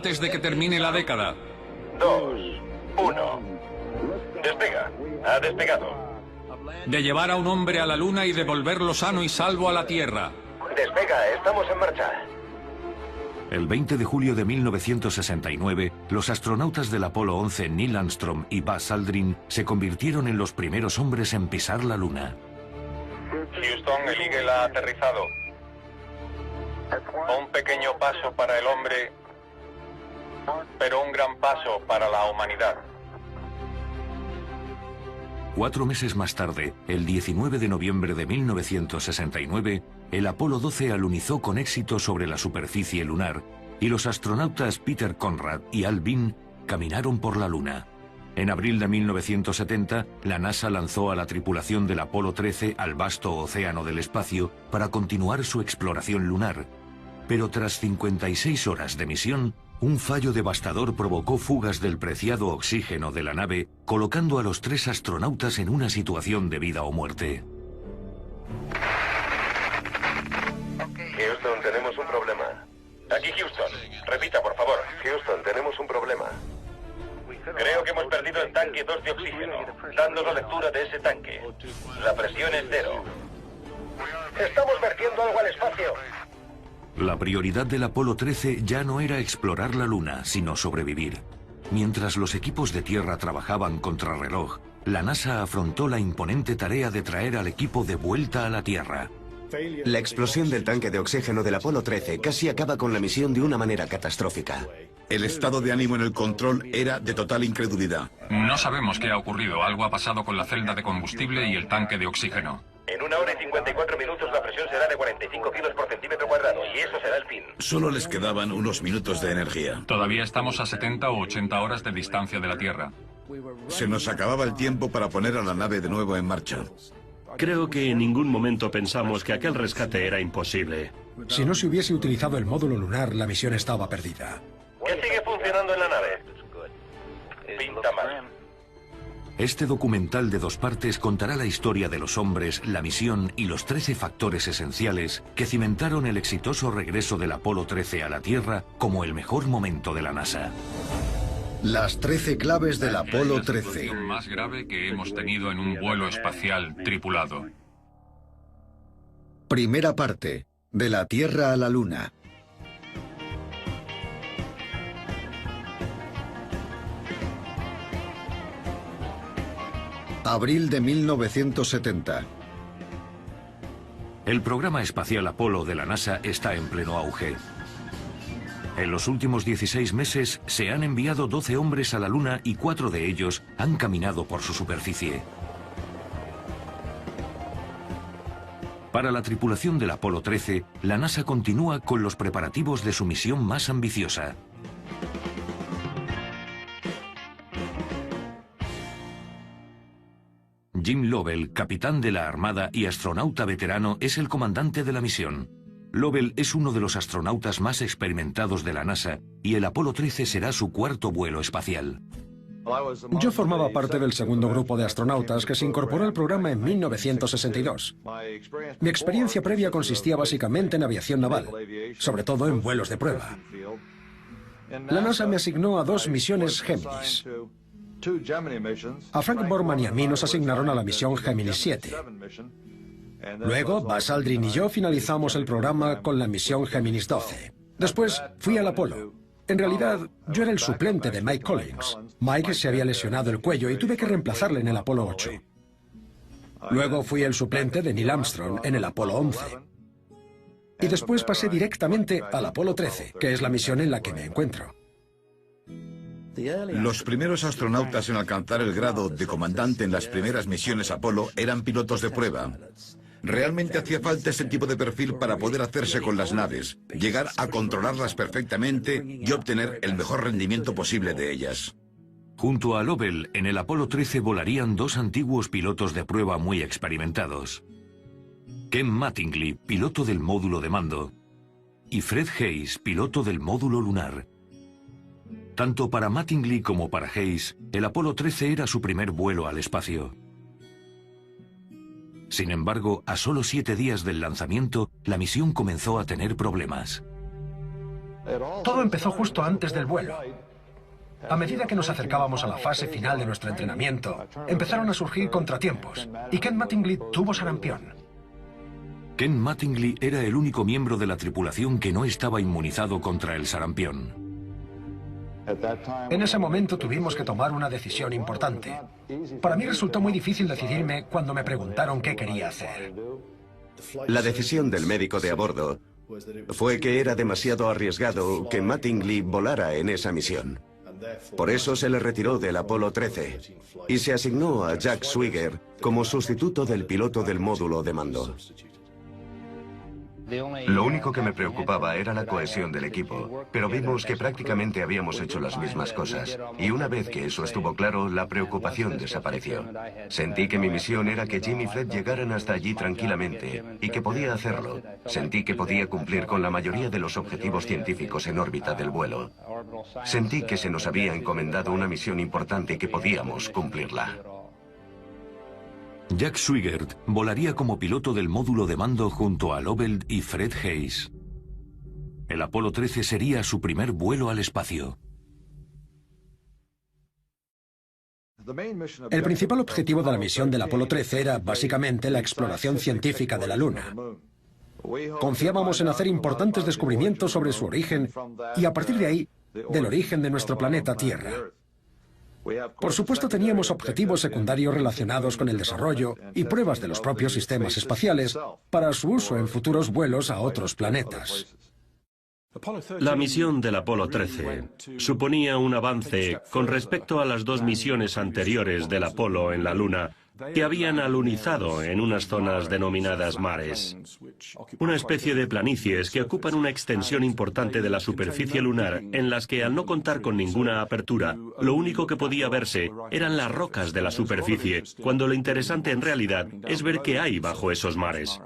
antes de que termine la década. 2, 1. Despega. Ha despegado. De llevar a un hombre a la Luna y devolverlo sano y salvo a la Tierra. Despega, estamos en marcha. El 20 de julio de 1969, los astronautas del Apolo 11 Neil Armstrong y Buzz Aldrin se convirtieron en los primeros hombres en pisar la Luna. Houston, el Eagle ha aterrizado. Un pequeño paso para el hombre, pero un gran paso para la humanidad. 4 meses más tarde, el 19 de noviembre de 1969, el Apolo 12 alunizó con éxito sobre la superficie lunar y los astronautas Peter Conrad y Al Bean caminaron por la Luna. En abril de 1970, la NASA lanzó a la tripulación del Apolo 13 al vasto océano del espacio para continuar su exploración lunar. Pero tras 56 horas de misión, un fallo devastador provocó fugas del preciado oxígeno de la nave, colocando a los 3 astronautas en una situación de vida o muerte. Houston, tenemos un problema. Aquí Houston. Repita, por favor. Houston, tenemos un problema. Creo que hemos perdido el tanque 2 de oxígeno. Dándonos lectura de ese tanque. La presión es 0. Estamos vertiendo algo al espacio. La prioridad del Apolo 13 ya no era explorar la Luna, sino sobrevivir. Mientras los equipos de tierra trabajaban contrarreloj, la NASA afrontó la imponente tarea de traer al equipo de vuelta a la Tierra. La explosión del tanque de oxígeno del Apolo 13 casi acaba con la misión de una manera catastrófica. El estado de ánimo en el control era de total incredulidad. No sabemos qué ha ocurrido. Algo ha pasado con la celda de combustible y el tanque de oxígeno. En 1 hora y 54 minutos la presión será de 45 kilos por centímetro cuadrado y eso será el fin. Solo les quedaban unos minutos de energía. Todavía estamos a 70 o 80 horas de distancia de la Tierra. Se nos acababa el tiempo para poner a la nave de nuevo en marcha. Creo que en ningún momento pensamos que aquel rescate era imposible. Si no se hubiese utilizado el módulo lunar, la misión estaba perdida. ¿Qué sigue funcionando en la nave? Pinta mal. Este documental de 2 partes contará la historia de los hombres, la misión y los 13 factores esenciales que cimentaron el exitoso regreso del Apolo 13 a la Tierra como el mejor momento de la NASA. Las 13 claves del Apolo 13. La situación más grave que hemos tenido en un vuelo espacial tripulado. Primera parte. De la Tierra a la Luna. Abril de 1970. El programa espacial Apolo de la NASA está en pleno auge. En los últimos 16 meses se han enviado 12 hombres a la Luna y 4 de ellos han caminado por su superficie. Para la tripulación del Apolo 13, la NASA continúa con los preparativos de su misión más ambiciosa. Jim Lovell, capitán de la Armada y astronauta veterano, es el comandante de la misión. Lovell es uno de los astronautas más experimentados de la NASA y el Apolo 13 será su 4º vuelo espacial. Yo formaba parte del segundo grupo de astronautas que se incorporó al programa en 1962. Mi experiencia previa consistía básicamente en aviación naval, sobre todo en vuelos de prueba. La NASA me asignó a 2 misiones Géminis. A Frank Borman y a mí nos asignaron a la misión Géminis 7. Luego, Buzz Aldrin y yo finalizamos el programa con la misión Géminis 12. Después, fui al Apolo. En realidad, yo era el suplente de Mike Collins. Mike se había lesionado el cuello y tuve que reemplazarle en el Apolo 8. Luego fui el suplente de Neil Armstrong en el Apolo 11. Y después pasé directamente al Apolo 13, que es la misión en la que me encuentro. Los primeros astronautas en alcanzar el grado de comandante en las primeras misiones Apolo eran pilotos de prueba. Realmente hacía falta ese tipo de perfil para poder hacerse con las naves, llegar a controlarlas perfectamente y obtener el mejor rendimiento posible de ellas. Junto a Lovell, en el Apolo 13 volarían 2 antiguos pilotos de prueba muy experimentados. Ken Mattingly, piloto del módulo de mando, y Fred Hayes, piloto del módulo lunar. Tanto para Mattingly como para Hayes, el Apolo 13 era su primer vuelo al espacio. Sin embargo, a solo 7 días del lanzamiento, la misión comenzó a tener problemas. Todo empezó justo antes del vuelo. A medida que nos acercábamos a la fase final de nuestro entrenamiento, empezaron a surgir contratiempos, y Ken Mattingly tuvo sarampión. Ken Mattingly era el único miembro de la tripulación que no estaba inmunizado contra el sarampión. En ese momento tuvimos que tomar una decisión importante. Para mí resultó muy difícil decidirme cuando me preguntaron qué quería hacer. La decisión del médico de a bordo fue que era demasiado arriesgado que Mattingly volara en esa misión. Por eso se le retiró del Apolo 13 y se asignó a Jack Swigert como sustituto del piloto del módulo de mando. Lo único que me preocupaba era la cohesión del equipo, pero vimos que prácticamente habíamos hecho las mismas cosas, y una vez que eso estuvo claro, la preocupación desapareció. Sentí que mi misión era que Jim y Fred llegaran hasta allí tranquilamente, y que podía hacerlo. Sentí que podía cumplir con la mayoría de los objetivos científicos en órbita del vuelo. Sentí que se nos había encomendado una misión importante y que podíamos cumplirla. Jack Swigert volaría como piloto del módulo de mando junto a Lovell y Fred Haise. El Apolo 13 sería su primer vuelo al espacio. El principal objetivo de la misión del Apolo 13 era básicamente la exploración científica de la Luna. Confiábamos en hacer importantes descubrimientos sobre su origen y a partir de ahí, del origen de nuestro planeta Tierra. Por supuesto, teníamos objetivos secundarios relacionados con el desarrollo y pruebas de los propios sistemas espaciales para su uso en futuros vuelos a otros planetas. La misión del Apolo 13 suponía un avance con respecto a las dos misiones anteriores del Apolo en la Luna, que habían alunizado en unas zonas denominadas mares. Una especie de planicies que ocupan una extensión importante de la superficie lunar, en las que, al no contar con ninguna apertura, lo único que podía verse eran las rocas de la superficie, cuando lo interesante en realidad es ver qué hay bajo esos mares.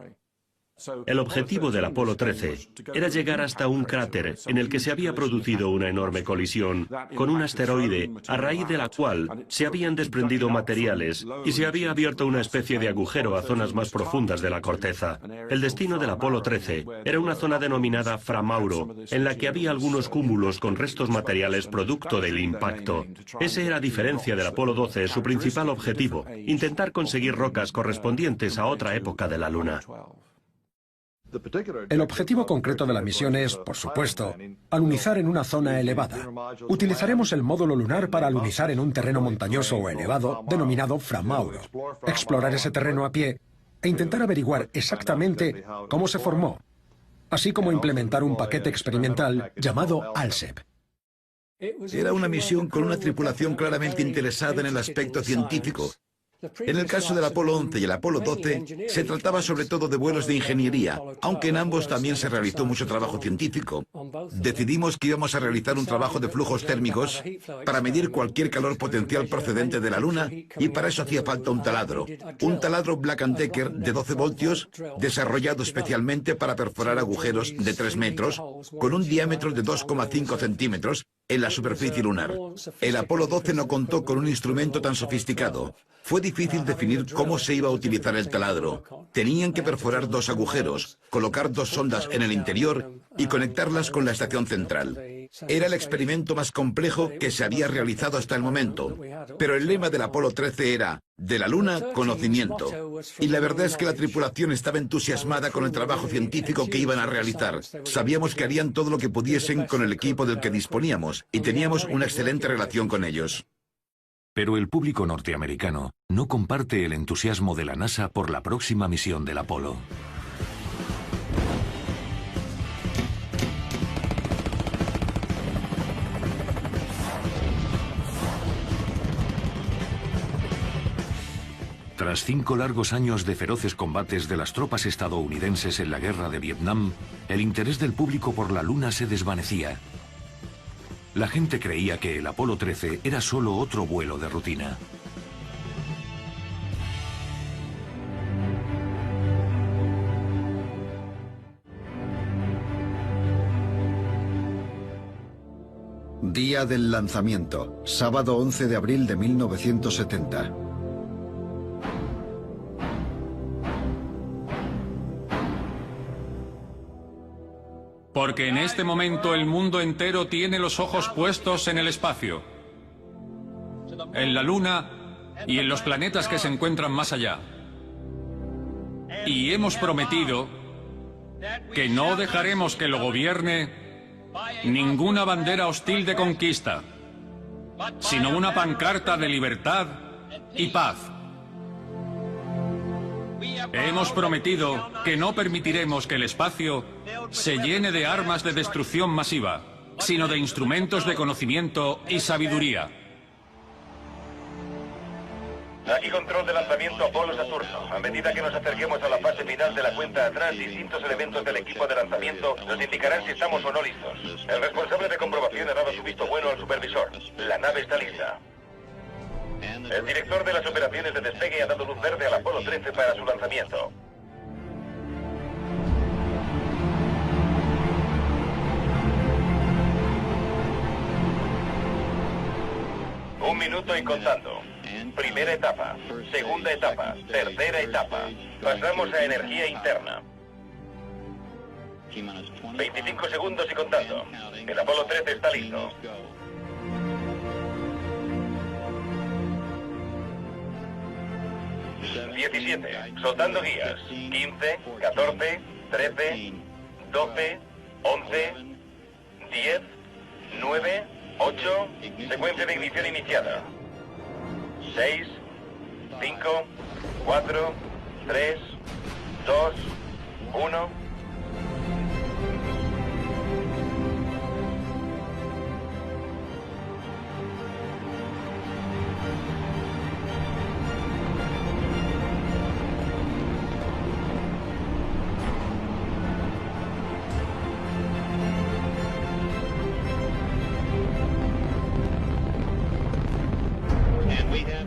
El objetivo del Apolo 13 era llegar hasta un cráter en el que se había producido una enorme colisión con un asteroide, a raíz de la cual se habían desprendido materiales y se había abierto una especie de agujero a zonas más profundas de la corteza. El destino del Apolo 13 era una zona denominada Fra Mauro, en la que había algunos cúmulos con restos materiales producto del impacto. Ese era, a diferencia del Apolo 12, su principal objetivo: intentar conseguir rocas correspondientes a otra época de la Luna. El objetivo concreto de la misión es, por supuesto, alunizar en una zona elevada. Utilizaremos el módulo lunar para alunizar en un terreno montañoso o elevado denominado Fra Mauro, explorar ese terreno a pie e intentar averiguar exactamente cómo se formó, así como implementar un paquete experimental llamado ALSEP. Era una misión con una tripulación claramente interesada en el aspecto científico. En el caso del Apolo 11 y el Apolo 12, se trataba sobre todo de vuelos de ingeniería, aunque en ambos también se realizó mucho trabajo científico. Decidimos que íbamos a realizar un trabajo de flujos térmicos para medir cualquier calor potencial procedente de la Luna, y para eso hacía falta un taladro Black & Decker de 12 voltios, desarrollado especialmente para perforar agujeros de 3 metros, con un diámetro de 2,5 centímetros, en la superficie lunar. El Apolo 12 no contó con un instrumento tan sofisticado. Fue difícil definir cómo se iba a utilizar el taladro. Tenían que perforar 2 agujeros, colocar 2 sondas en el interior y conectarlas con la estación central. Era el experimento más complejo que se había realizado hasta el momento. Pero el lema del Apolo 13 era: de la Luna, conocimiento. Y la verdad es que la tripulación estaba entusiasmada con el trabajo científico que iban a realizar. Sabíamos que harían todo lo que pudiesen con el equipo del que disponíamos, y teníamos una excelente relación con ellos. Pero el público norteamericano no comparte el entusiasmo de la NASA por la próxima misión del Apolo. Tras 5 largos años de feroces combates de las tropas estadounidenses en la guerra de Vietnam, el interés del público por la Luna se desvanecía. La gente creía que el Apolo 13 era solo otro vuelo de rutina. Día del lanzamiento, sábado 11 de abril de 1970. ¿Por Porque en este momento el mundo entero tiene los ojos puestos en el espacio, en la Luna y en los planetas que se encuentran más allá. Y hemos prometido que no dejaremos que lo gobierne ninguna bandera hostil de conquista, sino una pancarta de libertad y paz. Hemos prometido que no permitiremos que el espacio se llene de armas de destrucción masiva, sino de instrumentos de conocimiento y sabiduría. Aquí control de lanzamiento Apolo-Saturno. A medida que nos acerquemos a la fase final de la cuenta atrás, distintos elementos del equipo de lanzamiento nos indicarán si estamos o no listos. El responsable de comprobación ha dado su visto bueno al supervisor. La nave está lista. El director de las operaciones de despegue ha dado luz verde al Apolo 13 para su lanzamiento. Un minuto y contando. Primera etapa, segunda etapa, tercera etapa. Pasamos a energía interna. 25 segundos y contando. El Apolo 13 está listo. 17. Soltando guías. 15, 14, 13, 12, 11, 10, 9, 8. Secuencia de ignición iniciada. 6, 5, 4, 3, 2, 1.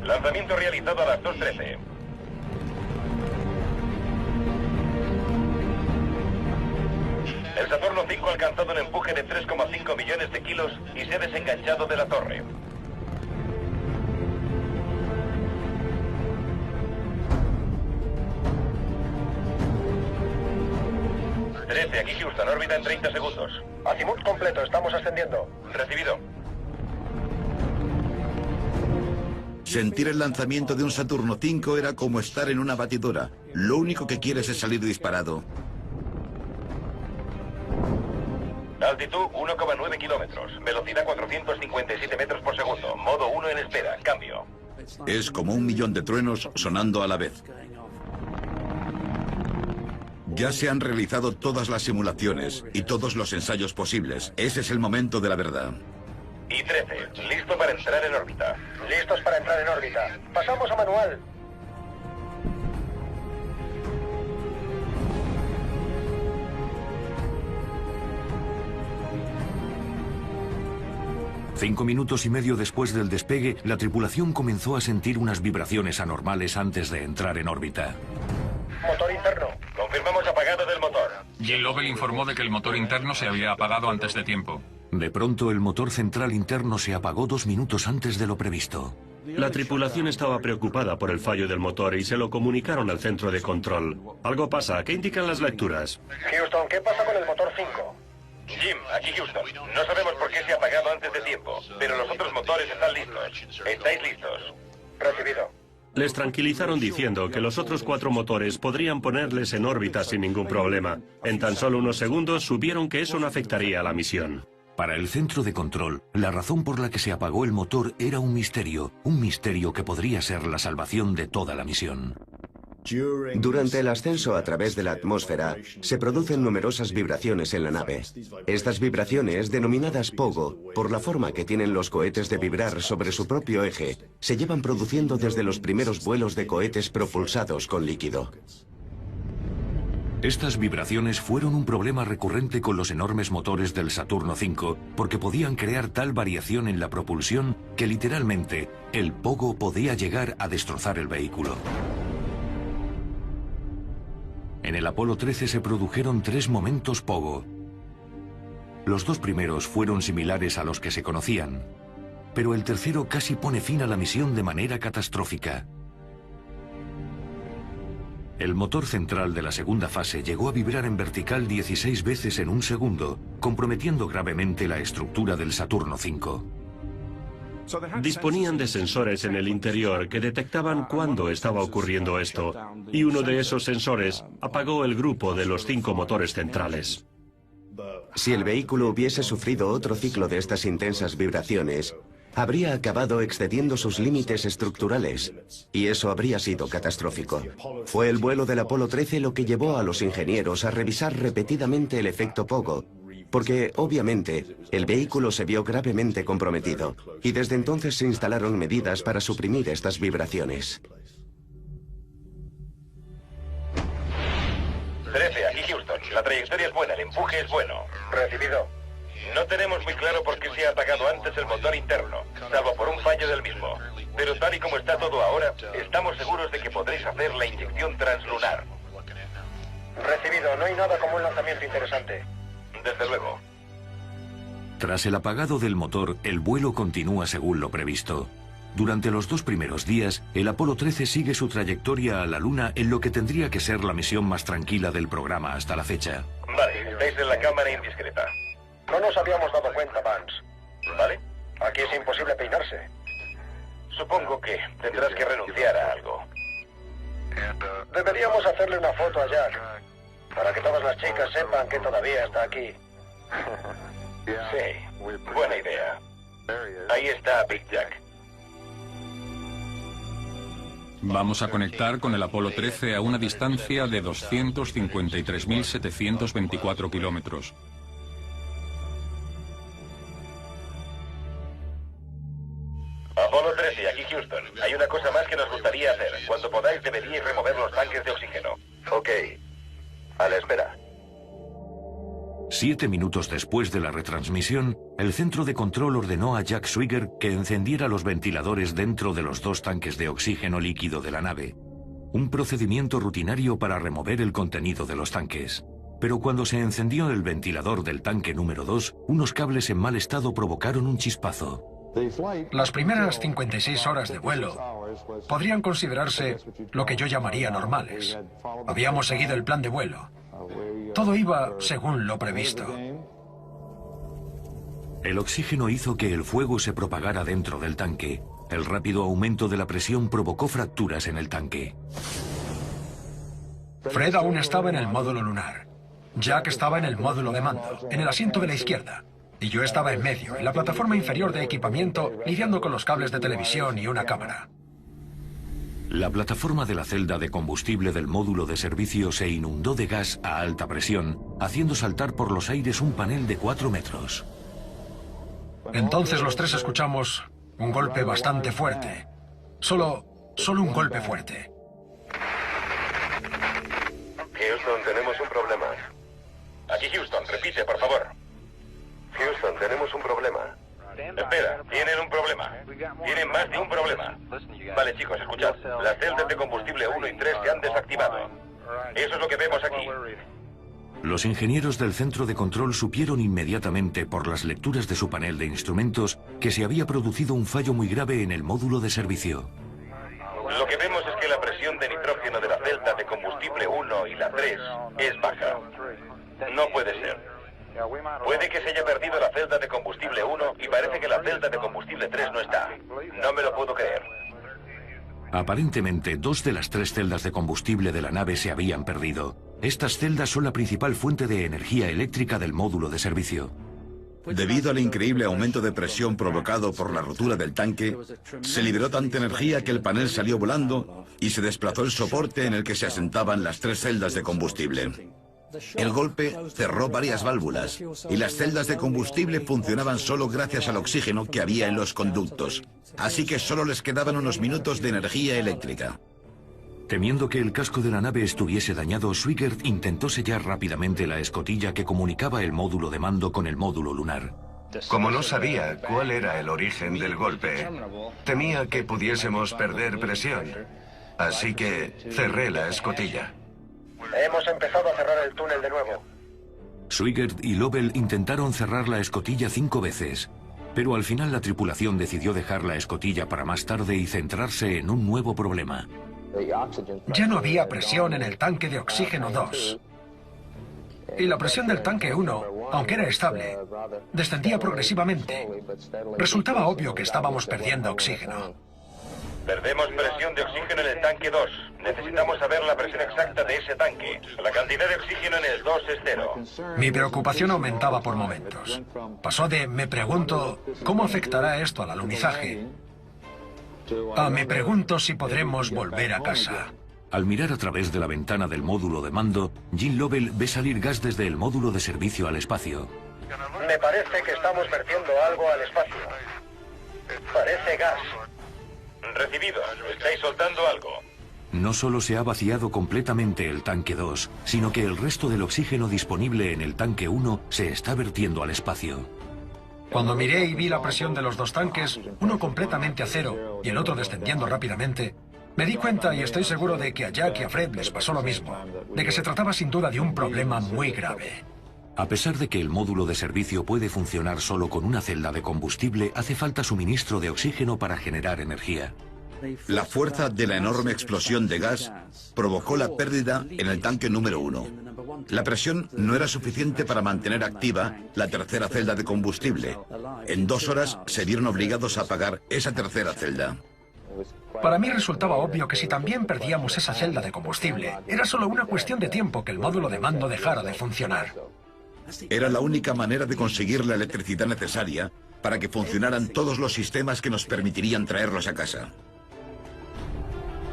Lanzamiento realizado a las 2:13. El Saturno 5 ha alcanzado un empuje de 3,5 millones de kilos y se ha desenganchado de la torre. Aquí Houston, órbita en 30 segundos. Azimut completo, estamos ascendiendo. Recibido. Sentir el lanzamiento de un Saturno 5 era como estar en una batidora. Lo único que quieres es salir disparado. Altitud 1,9 kilómetros. Velocidad 457 metros por segundo. Modo 1 en espera. Cambio. Es como 1.000.000 de truenos sonando a la vez. Ya se han realizado todas las simulaciones y todos los ensayos posibles. Ese es el momento de la verdad. Y 13. Listo para entrar en órbita. Listos para entrar en órbita. Pasamos a manual. Cinco minutos y medio después del despegue, la tripulación comenzó a sentir unas vibraciones anormales antes de entrar en órbita. Motor interno. Confirmamos apagado del motor. Jim Lovell informó de que el motor interno se había apagado antes de tiempo. De pronto, el motor central interno se apagó 2 minutos antes de lo previsto. La tripulación estaba preocupada por el fallo del motor y se lo comunicaron al centro de control. Algo pasa. ¿Qué indican las lecturas? Houston, ¿qué pasa con el motor 5? Jim, aquí Houston. No sabemos por qué se ha apagado antes de tiempo, pero los otros motores están listos. ¿Estáis listos? Recibido. Les tranquilizaron diciendo que los otros 4 motores podrían ponerles en órbita sin ningún problema. En tan solo unos segundos supieron que eso no afectaría a la misión. Para el centro de control, la razón por la que se apagó el motor era un misterio que podría ser la salvación de toda la misión. Durante el ascenso a través de la atmósfera, se producen numerosas vibraciones en la nave. Estas vibraciones, denominadas pogo, por la forma que tienen los cohetes de vibrar sobre su propio eje, se llevan produciendo desde los primeros vuelos de cohetes propulsados con líquido. Estas vibraciones fueron un problema recurrente con los enormes motores del Saturno V, porque podían crear tal variación en la propulsión que literalmente el pogo podía llegar a destrozar el vehículo. En el Apolo 13 se produjeron 3 momentos pogo. Los 2 primeros fueron similares a los que se conocían, pero el tercero casi pone fin a la misión de manera catastrófica. El motor central de la segunda fase llegó a vibrar en vertical 16 veces en un segundo, comprometiendo gravemente la estructura del Saturno V. Disponían de sensores en el interior que detectaban cuándo estaba ocurriendo esto, y uno de esos sensores apagó el grupo de los 5 motores centrales. Si el vehículo hubiese sufrido otro ciclo de estas intensas vibraciones, habría acabado excediendo sus límites estructurales, y eso habría sido catastrófico. Fue el vuelo del Apolo 13 lo que llevó a los ingenieros a revisar repetidamente el efecto Pogo, porque, obviamente, el vehículo se vio gravemente comprometido, y desde entonces se instalaron medidas para suprimir estas vibraciones. 13, aquí Houston. La trayectoria es buena, el empuje es bueno. Recibido. No tenemos muy claro por qué se ha apagado antes el motor interno, salvo por un fallo del mismo. Pero tal y como está todo ahora, estamos seguros de que podréis hacer la inyección translunar. Recibido, no hay nada como un lanzamiento interesante. Desde luego. Tras el apagado del motor, el vuelo continúa según lo previsto. Durante los 2 primeros días, el Apolo 13 sigue su trayectoria a la Luna en lo que tendría que ser la misión más tranquila del programa hasta la fecha. Vale, estáis en la cámara indiscreta. No nos habíamos dado cuenta, Vance. ¿Vale? Aquí es imposible peinarse. Supongo que tendrás que renunciar a algo. Deberíamos hacerle una foto a Jack, para que todas las chicas sepan que todavía está aquí. Sí, buena idea. Ahí está Big Jack. Vamos a conectar con el Apolo 13 a una distancia de 253.724 kilómetros. Apolo 13, aquí Houston. Hay una cosa más que nos gustaría hacer. Cuando podáis deberíais remover los tanques de oxígeno. Ok. A la espera. 7 minutos después de la retransmisión, el centro de control ordenó a Jack Swigert que encendiera los ventiladores dentro de los 2 tanques de oxígeno líquido de la nave. Un procedimiento rutinario para remover el contenido de los tanques. Pero cuando se encendió el ventilador del tanque número 2, unos cables en mal estado provocaron un chispazo. Las primeras 56 horas de vuelo podrían considerarse lo que yo llamaría normales. Habíamos seguido el plan de vuelo. Todo iba según lo previsto. El oxígeno hizo que el fuego se propagara dentro del tanque. El rápido aumento de la presión provocó fracturas en el tanque. Fred aún estaba en el módulo lunar. Jack estaba en el módulo de mando, en el asiento de la izquierda. Y yo estaba en medio, en la plataforma inferior de equipamiento, lidiando con los cables de televisión y una cámara. La plataforma de la celda de combustible del módulo de servicio se inundó de gas a alta presión, haciendo saltar por los aires un panel de 4 metros. Entonces los 3 escuchamos un golpe bastante fuerte. Solo un golpe fuerte. Houston, tenemos un problema. Aquí Houston, repite, por favor. Houston, tenemos un problema. Espera, tienen un problema. Tienen más de un problema. Vale, chicos, escuchad. Las celdas de combustible 1 y 3 se han desactivado. Eso es lo que vemos aquí. Los ingenieros del centro de control supieron inmediatamente por las lecturas de su panel de instrumentos que se había producido un fallo muy grave en el módulo de servicio. Lo que vemos es que la presión de nitrógeno de la celda de combustible 1 y la 3 es baja. No puede ser. Puede que se haya perdido la celda de combustible 1 y parece que la celda de combustible 3 no está. No me lo puedo creer. Aparentemente, 2 de las 3 celdas de combustible de la nave se habían perdido. Estas celdas son la principal fuente de energía eléctrica del módulo de servicio. Debido al increíble aumento de presión provocado por la rotura del tanque, se liberó tanta energía que el panel salió volando y se desplazó el soporte en el que se asentaban las 3 celdas de combustible. El golpe cerró varias válvulas y las celdas de combustible funcionaban solo gracias al oxígeno que había en los conductos. Así que solo les quedaban unos minutos de energía eléctrica. Temiendo que el casco de la nave estuviese dañado, Swigert intentó sellar rápidamente la escotilla que comunicaba el módulo de mando con el módulo lunar. Como no sabía cuál era el origen del golpe, temía que pudiésemos perder presión. Así que cerré la escotilla. Hemos empezado a cerrar el túnel de nuevo. Swigert y Lovell intentaron cerrar la escotilla 5 veces, pero al final la tripulación decidió dejar la escotilla para más tarde y centrarse en un nuevo problema. Ya no había presión en el tanque de oxígeno 2. Y la presión del tanque 1 aunque era estable, descendía progresivamente. Resultaba obvio que estábamos perdiendo oxígeno. Perdemos presión de oxígeno en el tanque 2. Necesitamos saber la presión exacta de ese tanque. La cantidad de oxígeno en el 2 es 0. Mi preocupación aumentaba por momentos. Pasó de me pregunto cómo afectará esto al alunizaje a me pregunto si podremos volver a casa. Al mirar a través de la ventana del módulo de mando, Gene Lovell ve salir gas desde el módulo de servicio al espacio. Me parece que estamos vertiendo algo al espacio. Parece gas. Recibido. Estáis soltando algo. No solo se ha vaciado completamente el tanque 2, sino que el resto del oxígeno disponible en el tanque 1 se está vertiendo al espacio. Cuando miré y vi la presión de los dos tanques, uno completamente a cero y el otro descendiendo rápidamente, me di cuenta, y estoy seguro de que a Jack y a Fred les pasó lo mismo, de que se trataba sin duda de un problema muy grave. A pesar de que el módulo de servicio puede funcionar solo con una celda de combustible, hace falta suministro de oxígeno para generar energía. La fuerza de la enorme explosión de gas provocó la pérdida en el tanque número 1. La presión no era suficiente para mantener activa la tercera celda de combustible. En 2 horas se vieron obligados a apagar esa tercera celda. Para mí resultaba obvio que si también perdíamos esa celda de combustible, era solo una cuestión de tiempo que el módulo de mando dejara de funcionar. Era la única manera de conseguir la electricidad necesaria para que funcionaran todos los sistemas que nos permitirían traerlos a casa.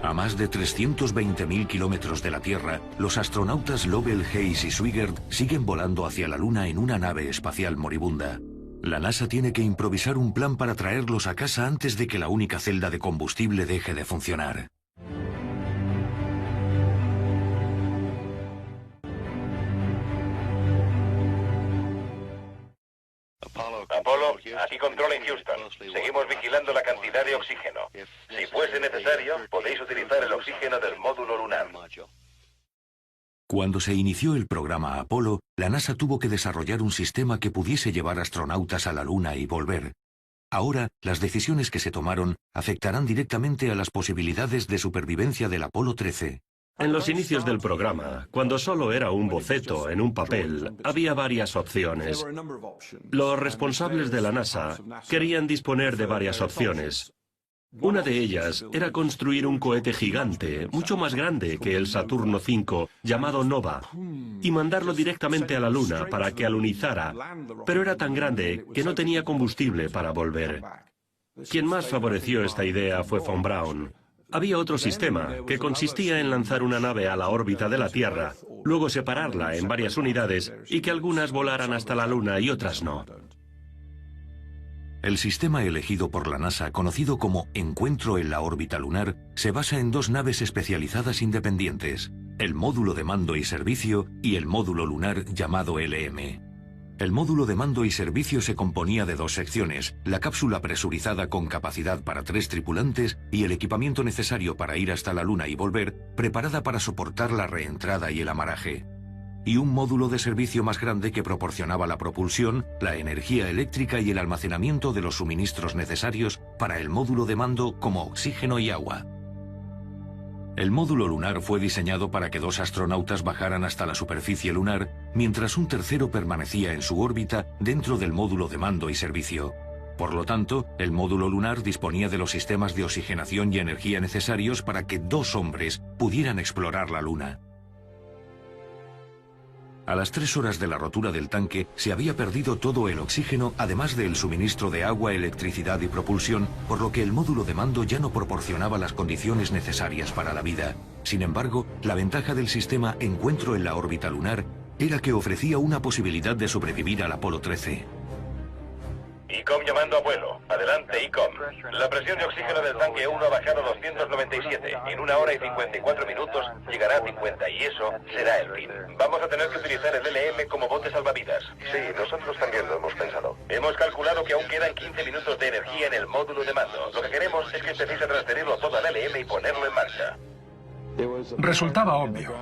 A más de 320.000 kilómetros de la Tierra, los astronautas Lovell, Hayes y Swigert siguen volando hacia la Luna en una nave espacial moribunda. La NASA tiene que improvisar un plan para traerlos a casa antes de que la única celda de combustible deje de funcionar. Apolo, aquí control en Houston. Seguimos vigilando la cantidad de oxígeno. Si fuese necesario, podéis utilizar el oxígeno del módulo lunar. Cuando se inició el programa Apolo, la NASA tuvo que desarrollar un sistema que pudiese llevar astronautas a la Luna y volver. Ahora, las decisiones que se tomaron afectarán directamente a las posibilidades de supervivencia del Apolo 13. En los inicios del programa, cuando solo era un boceto en un papel, había varias opciones. Los responsables de la NASA querían disponer de varias opciones. Una de ellas era construir un cohete gigante, mucho más grande que el Saturno V, llamado Nova, y mandarlo directamente a la Luna para que alunizara, pero era tan grande que no tenía combustible para volver. Quien más favoreció esta idea fue von Braun. Había otro sistema, que consistía en lanzar una nave a la órbita de la Tierra, luego separarla en varias unidades y que algunas volaran hasta la Luna y otras no. El sistema elegido por la NASA, conocido como Encuentro en la órbita lunar, se basa en 2 naves especializadas independientes, el módulo de mando y servicio y el módulo lunar llamado LM. El módulo de mando y servicio se componía de 2 secciones, la cápsula presurizada con capacidad para 3 tripulantes y el equipamiento necesario para ir hasta la Luna y volver, preparada para soportar la reentrada y el amaraje. Y un módulo de servicio más grande que proporcionaba la propulsión, la energía eléctrica y el almacenamiento de los suministros necesarios para el módulo de mando como oxígeno y agua. El módulo lunar fue diseñado para que 2 astronautas bajaran hasta la superficie lunar, mientras un tercero permanecía en su órbita dentro del módulo de mando y servicio. Por lo tanto, el módulo lunar disponía de los sistemas de oxigenación y energía necesarios para que 2 hombres pudieran explorar la Luna. A las 3 horas de la rotura del tanque, se había perdido todo el oxígeno, además del suministro de agua, electricidad y propulsión, por lo que el módulo de mando ya no proporcionaba las condiciones necesarias para la vida. Sin embargo, la ventaja del sistema Encuentro en la órbita lunar era que ofrecía una posibilidad de sobrevivir al Apolo 13. ICOM llamando a vuelo. Adelante, ICOM. La presión de oxígeno del tanque 1 ha bajado a 297. En 1 hora y 54 minutos llegará a 50 y eso será el fin. Vamos a tener que utilizar el LM como bote salvavidas. Sí, nosotros también lo hemos pensado. Hemos calculado que aún quedan 15 minutos de energía en el módulo de mando. Lo que queremos es que empecéis a transferirlo todo al LM y ponerlo en marcha. Resultaba obvio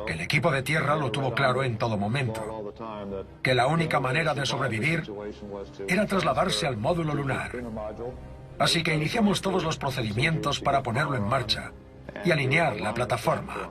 que el equipo de tierra lo tuvo claro en todo momento, que la única manera de sobrevivir era trasladarse al módulo lunar. Así que iniciamos todos los procedimientos para ponerlo en marcha y alinear la plataforma.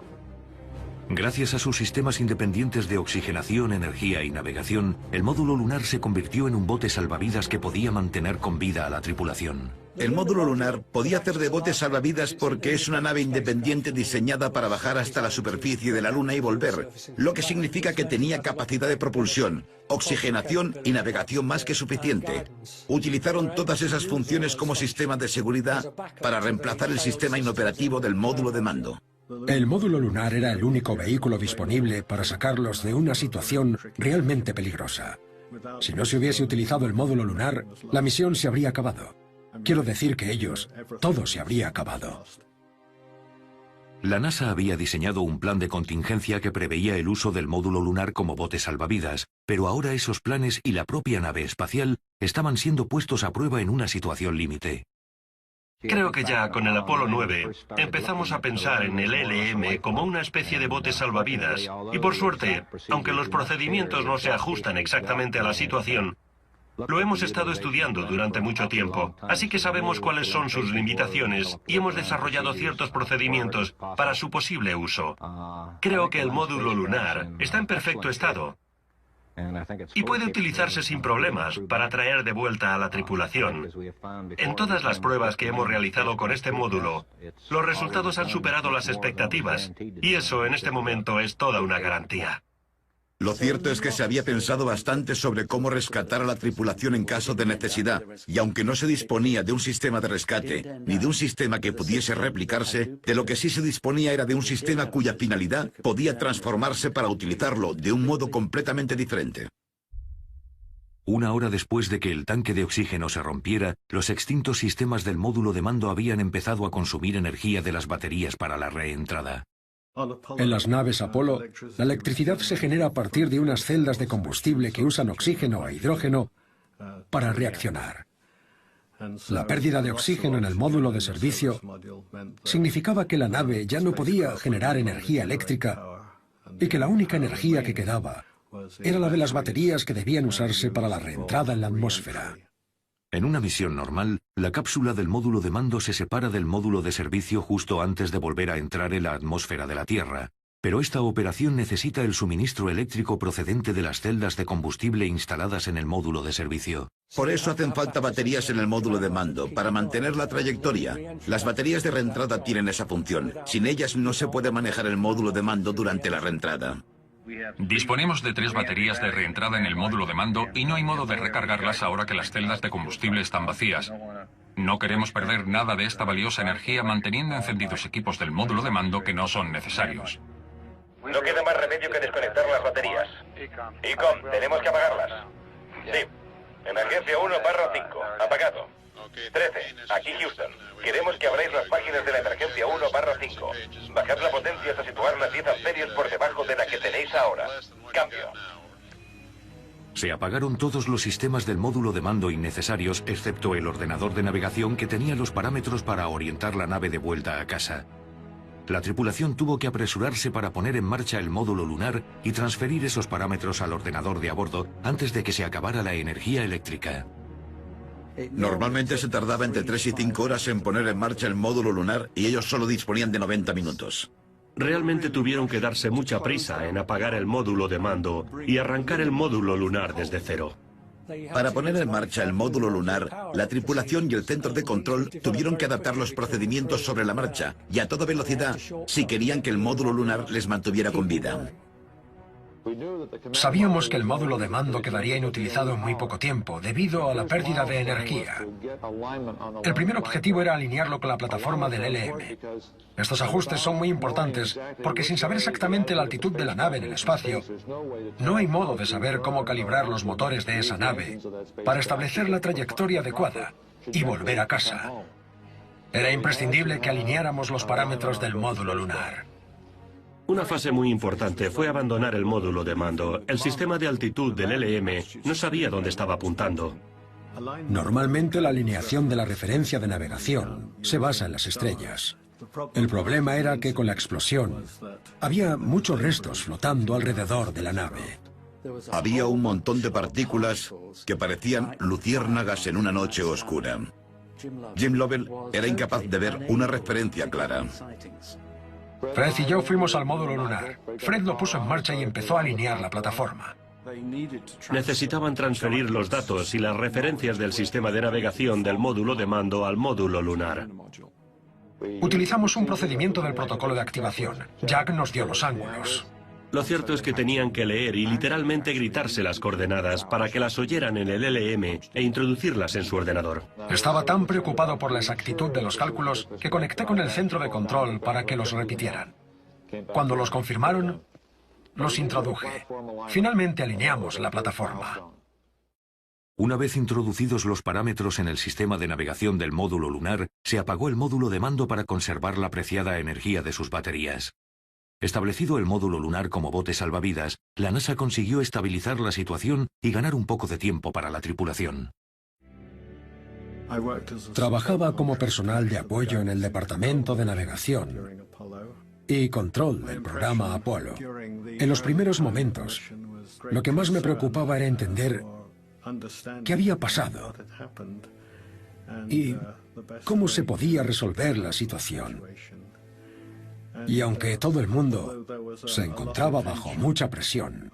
Gracias a sus sistemas independientes de oxigenación, energía y navegación, el módulo lunar se convirtió en un bote salvavidas que podía mantener con vida a la tripulación. El módulo lunar podía hacer de bote salvavidas porque es una nave independiente diseñada para bajar hasta la superficie de la Luna y volver, lo que significa que tenía capacidad de propulsión, oxigenación y navegación más que suficiente. Utilizaron todas esas funciones como sistema de seguridad para reemplazar el sistema inoperativo del módulo de mando. El módulo lunar era el único vehículo disponible para sacarlos de una situación realmente peligrosa. Si no se hubiese utilizado el módulo lunar, la misión se habría acabado. Quiero decir que todo se habría acabado. La NASA había diseñado un plan de contingencia que preveía el uso del módulo lunar como bote salvavidas, pero ahora esos planes y la propia nave espacial estaban siendo puestos a prueba en una situación límite. Creo que ya con el Apolo 9 empezamos a pensar en el LM como una especie de bote salvavidas y por suerte, aunque los procedimientos no se ajustan exactamente a la situación, lo hemos estado estudiando durante mucho tiempo, así que sabemos cuáles son sus limitaciones y hemos desarrollado ciertos procedimientos para su posible uso. Creo que el módulo lunar está en perfecto estado y puede utilizarse sin problemas para traer de vuelta a la tripulación. En todas las pruebas que hemos realizado con este módulo, los resultados han superado las expectativas y eso en este momento es toda una garantía. Lo cierto es que se había pensado bastante sobre cómo rescatar a la tripulación en caso de necesidad, y aunque no se disponía de un sistema de rescate, ni de un sistema que pudiese replicarse, de lo que sí se disponía era de un sistema cuya finalidad podía transformarse para utilizarlo de un modo completamente diferente. Una hora después de que el tanque de oxígeno se rompiera, los extintos sistemas del módulo de mando habían empezado a consumir energía de las baterías para la reentrada. En las naves Apolo, la electricidad se genera a partir de unas celdas de combustible que usan oxígeno e hidrógeno para reaccionar. La pérdida de oxígeno en el módulo de servicio significaba que la nave ya no podía generar energía eléctrica y que la única energía que quedaba era la de las baterías que debían usarse para la reentrada en la atmósfera. En una misión normal, la cápsula del módulo de mando se separa del módulo de servicio justo antes de volver a entrar en la atmósfera de la Tierra, pero esta operación necesita el suministro eléctrico procedente de las celdas de combustible instaladas en el módulo de servicio. Por eso hacen falta baterías en el módulo de mando, para mantener la trayectoria. Las baterías de reentrada tienen esa función. Sin ellas no se puede manejar el módulo de mando durante la reentrada. Disponemos de 3 baterías de reentrada en el módulo de mando y no hay modo de recargarlas ahora que las celdas de combustible están vacías. No queremos perder nada de esta valiosa energía manteniendo encendidos equipos del módulo de mando que no son necesarios. No queda más remedio que desconectar las baterías. ICOM, tenemos que apagarlas. Sí. Emergencia 1/5. Apagado. 13. Aquí Houston. Queremos que abráis las páginas de la emergencia 1/5. Bajad la potencia hasta situarla 10 amperios por debajo de la que tenéis ahora. Cambio. Se apagaron todos los sistemas del módulo de mando innecesarios, excepto el ordenador de navegación que tenía los parámetros para orientar la nave de vuelta a casa. La tripulación tuvo que apresurarse para poner en marcha el módulo lunar y transferir esos parámetros al ordenador de a bordo antes de que se acabara la energía eléctrica. Normalmente se tardaba entre 3 y 5 horas en poner en marcha el módulo lunar y ellos solo disponían de 90 minutos. Realmente tuvieron que darse mucha prisa en apagar el módulo de mando y arrancar el módulo lunar desde cero. Para poner en marcha el módulo lunar, la tripulación y el centro de control tuvieron que adaptar los procedimientos sobre la marcha y a toda velocidad si querían que el módulo lunar les mantuviera con vida. Sabíamos que el módulo de mando quedaría inutilizado en muy poco tiempo, debido a la pérdida de energía. El primer objetivo era alinearlo con la plataforma del LM. Estos ajustes son muy importantes, porque sin saber exactamente la altitud de la nave en el espacio, no hay modo de saber cómo calibrar los motores de esa nave para establecer la trayectoria adecuada y volver a casa. Era imprescindible que alineáramos los parámetros del módulo lunar. Una fase muy importante fue abandonar el módulo de mando. El sistema de altitud del LM no sabía dónde estaba apuntando. Normalmente la alineación de la referencia de navegación se basa en las estrellas. El problema era que con la explosión había muchos restos flotando alrededor de la nave. Había un montón de partículas que parecían luciérnagas en una noche oscura. Jim Lovell era incapaz de ver una referencia clara. Fred y yo fuimos al módulo lunar. Fred lo puso en marcha y empezó a alinear la plataforma. Necesitaban transferir los datos y las referencias del sistema de navegación del módulo de mando al módulo lunar. Utilizamos un procedimiento del protocolo de activación. Jack nos dio los ángulos. Lo cierto es que tenían que leer y literalmente gritarse las coordenadas para que las oyeran en el LM e introducirlas en su ordenador. Estaba tan preocupado por la exactitud de los cálculos que conecté con el centro de control para que los repitieran. Cuando los confirmaron, los introduje. Finalmente alineamos la plataforma. Una vez introducidos los parámetros en el sistema de navegación del módulo lunar, se apagó el módulo de mando para conservar la preciada energía de sus baterías. Establecido el módulo lunar como bote salvavidas, la NASA consiguió estabilizar la situación y ganar un poco de tiempo para la tripulación. Trabajaba como personal de apoyo en el Departamento de Navegación y Control del programa Apolo. En los primeros momentos, lo que más me preocupaba era entender qué había pasado y cómo se podía resolver la situación. Y aunque todo el mundo se encontraba bajo mucha presión,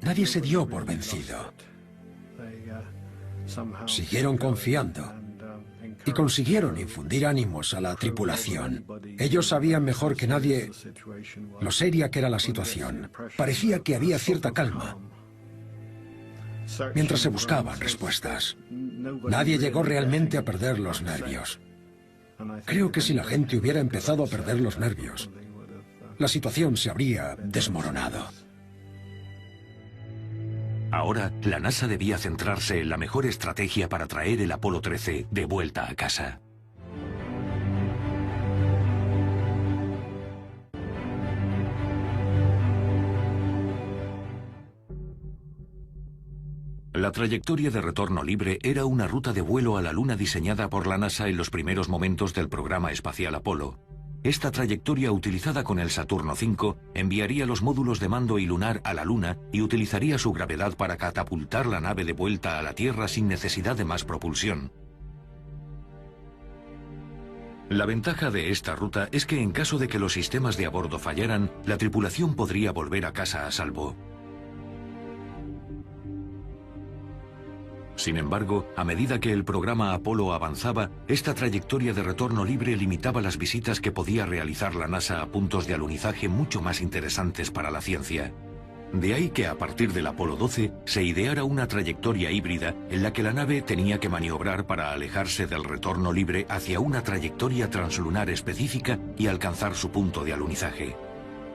nadie se dio por vencido. Siguieron confiando y consiguieron infundir ánimos a la tripulación. Ellos sabían mejor que nadie lo seria que era la situación. Parecía que había cierta calma mientras se buscaban respuestas. Nadie llegó realmente a perder los nervios. Creo que si la gente hubiera empezado a perder los nervios, la situación se habría desmoronado. Ahora, la NASA debía centrarse en la mejor estrategia para traer el Apolo 13 de vuelta a casa. La trayectoria de retorno libre era una ruta de vuelo a la Luna diseñada por la NASA en los primeros momentos del programa espacial Apolo. Esta trayectoria, utilizada con el Saturno V, enviaría los módulos de mando y lunar a la Luna y utilizaría su gravedad para catapultar la nave de vuelta a la Tierra sin necesidad de más propulsión. La ventaja de esta ruta es que en caso de que los sistemas de a bordo fallaran, la tripulación podría volver a casa a salvo. Sin embargo, a medida que el programa Apolo avanzaba, esta trayectoria de retorno libre limitaba las visitas que podía realizar la NASA a puntos de alunizaje mucho más interesantes para la ciencia. De ahí que a partir del Apolo 12 se ideara una trayectoria híbrida en la que la nave tenía que maniobrar para alejarse del retorno libre hacia una trayectoria translunar específica y alcanzar su punto de alunizaje.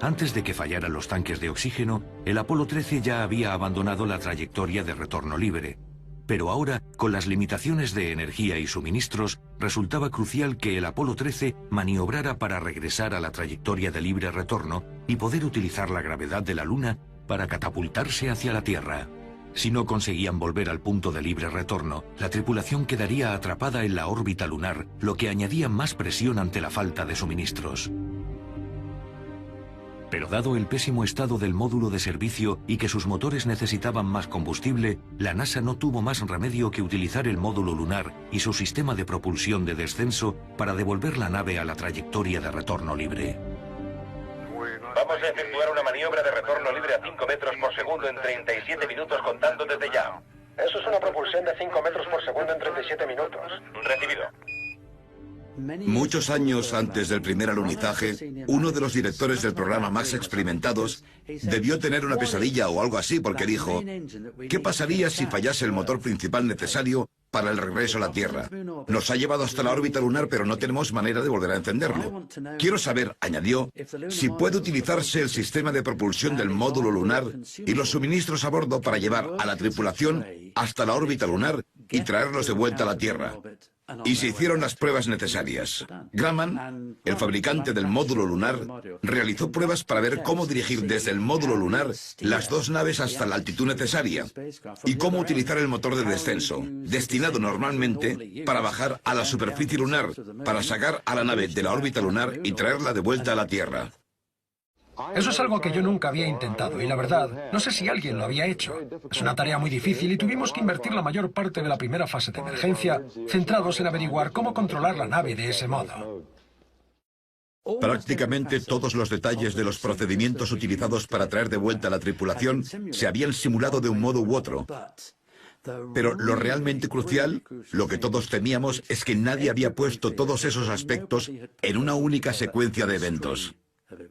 Antes de que fallaran los tanques de oxígeno, el Apolo 13 ya había abandonado la trayectoria de retorno libre. Pero ahora, con las limitaciones de energía y suministros, resultaba crucial que el Apolo 13 maniobrara para regresar a la trayectoria de libre retorno y poder utilizar la gravedad de la Luna para catapultarse hacia la Tierra. Si no conseguían volver al punto de libre retorno, la tripulación quedaría atrapada en la órbita lunar, lo que añadía más presión ante la falta de suministros. Pero dado el pésimo estado del módulo de servicio y que sus motores necesitaban más combustible, la NASA no tuvo más remedio que utilizar el módulo lunar y su sistema de propulsión de descenso para devolver la nave a la trayectoria de retorno libre. Vamos a efectuar una maniobra de retorno libre a 5 metros por segundo en 37 minutos contando desde ya. Eso es una propulsión de 5 metros por segundo en 37 minutos. Recibido. Muchos años antes del primer alunizaje, uno de los directores del programa más experimentados debió tener una pesadilla o algo así porque dijo: ¿qué pasaría si fallase el motor principal necesario para el regreso a la Tierra? Nos ha llevado hasta la órbita lunar, pero no tenemos manera de volver a encenderlo. Quiero saber, añadió, si puede utilizarse el sistema de propulsión del módulo lunar y los suministros a bordo para llevar a la tripulación hasta la órbita lunar y traerlos de vuelta a la Tierra. Y se hicieron las pruebas necesarias. Grumman, el fabricante del módulo lunar, realizó pruebas para ver cómo dirigir desde el módulo lunar las dos naves hasta la altitud necesaria y cómo utilizar el motor de descenso, destinado normalmente para bajar a la superficie lunar, para sacar a la nave de la órbita lunar y traerla de vuelta a la Tierra. Eso es algo que yo nunca había intentado y la verdad, no sé si alguien lo había hecho. Es una tarea muy difícil y tuvimos que invertir la mayor parte de la primera fase de emergencia centrados en averiguar cómo controlar la nave de ese modo. Prácticamente todos los detalles de los procedimientos utilizados para traer de vuelta a la tripulación se habían simulado de un modo u otro. Pero lo realmente crucial, lo que todos temíamos, es que nadie había puesto todos esos aspectos en una única secuencia de eventos.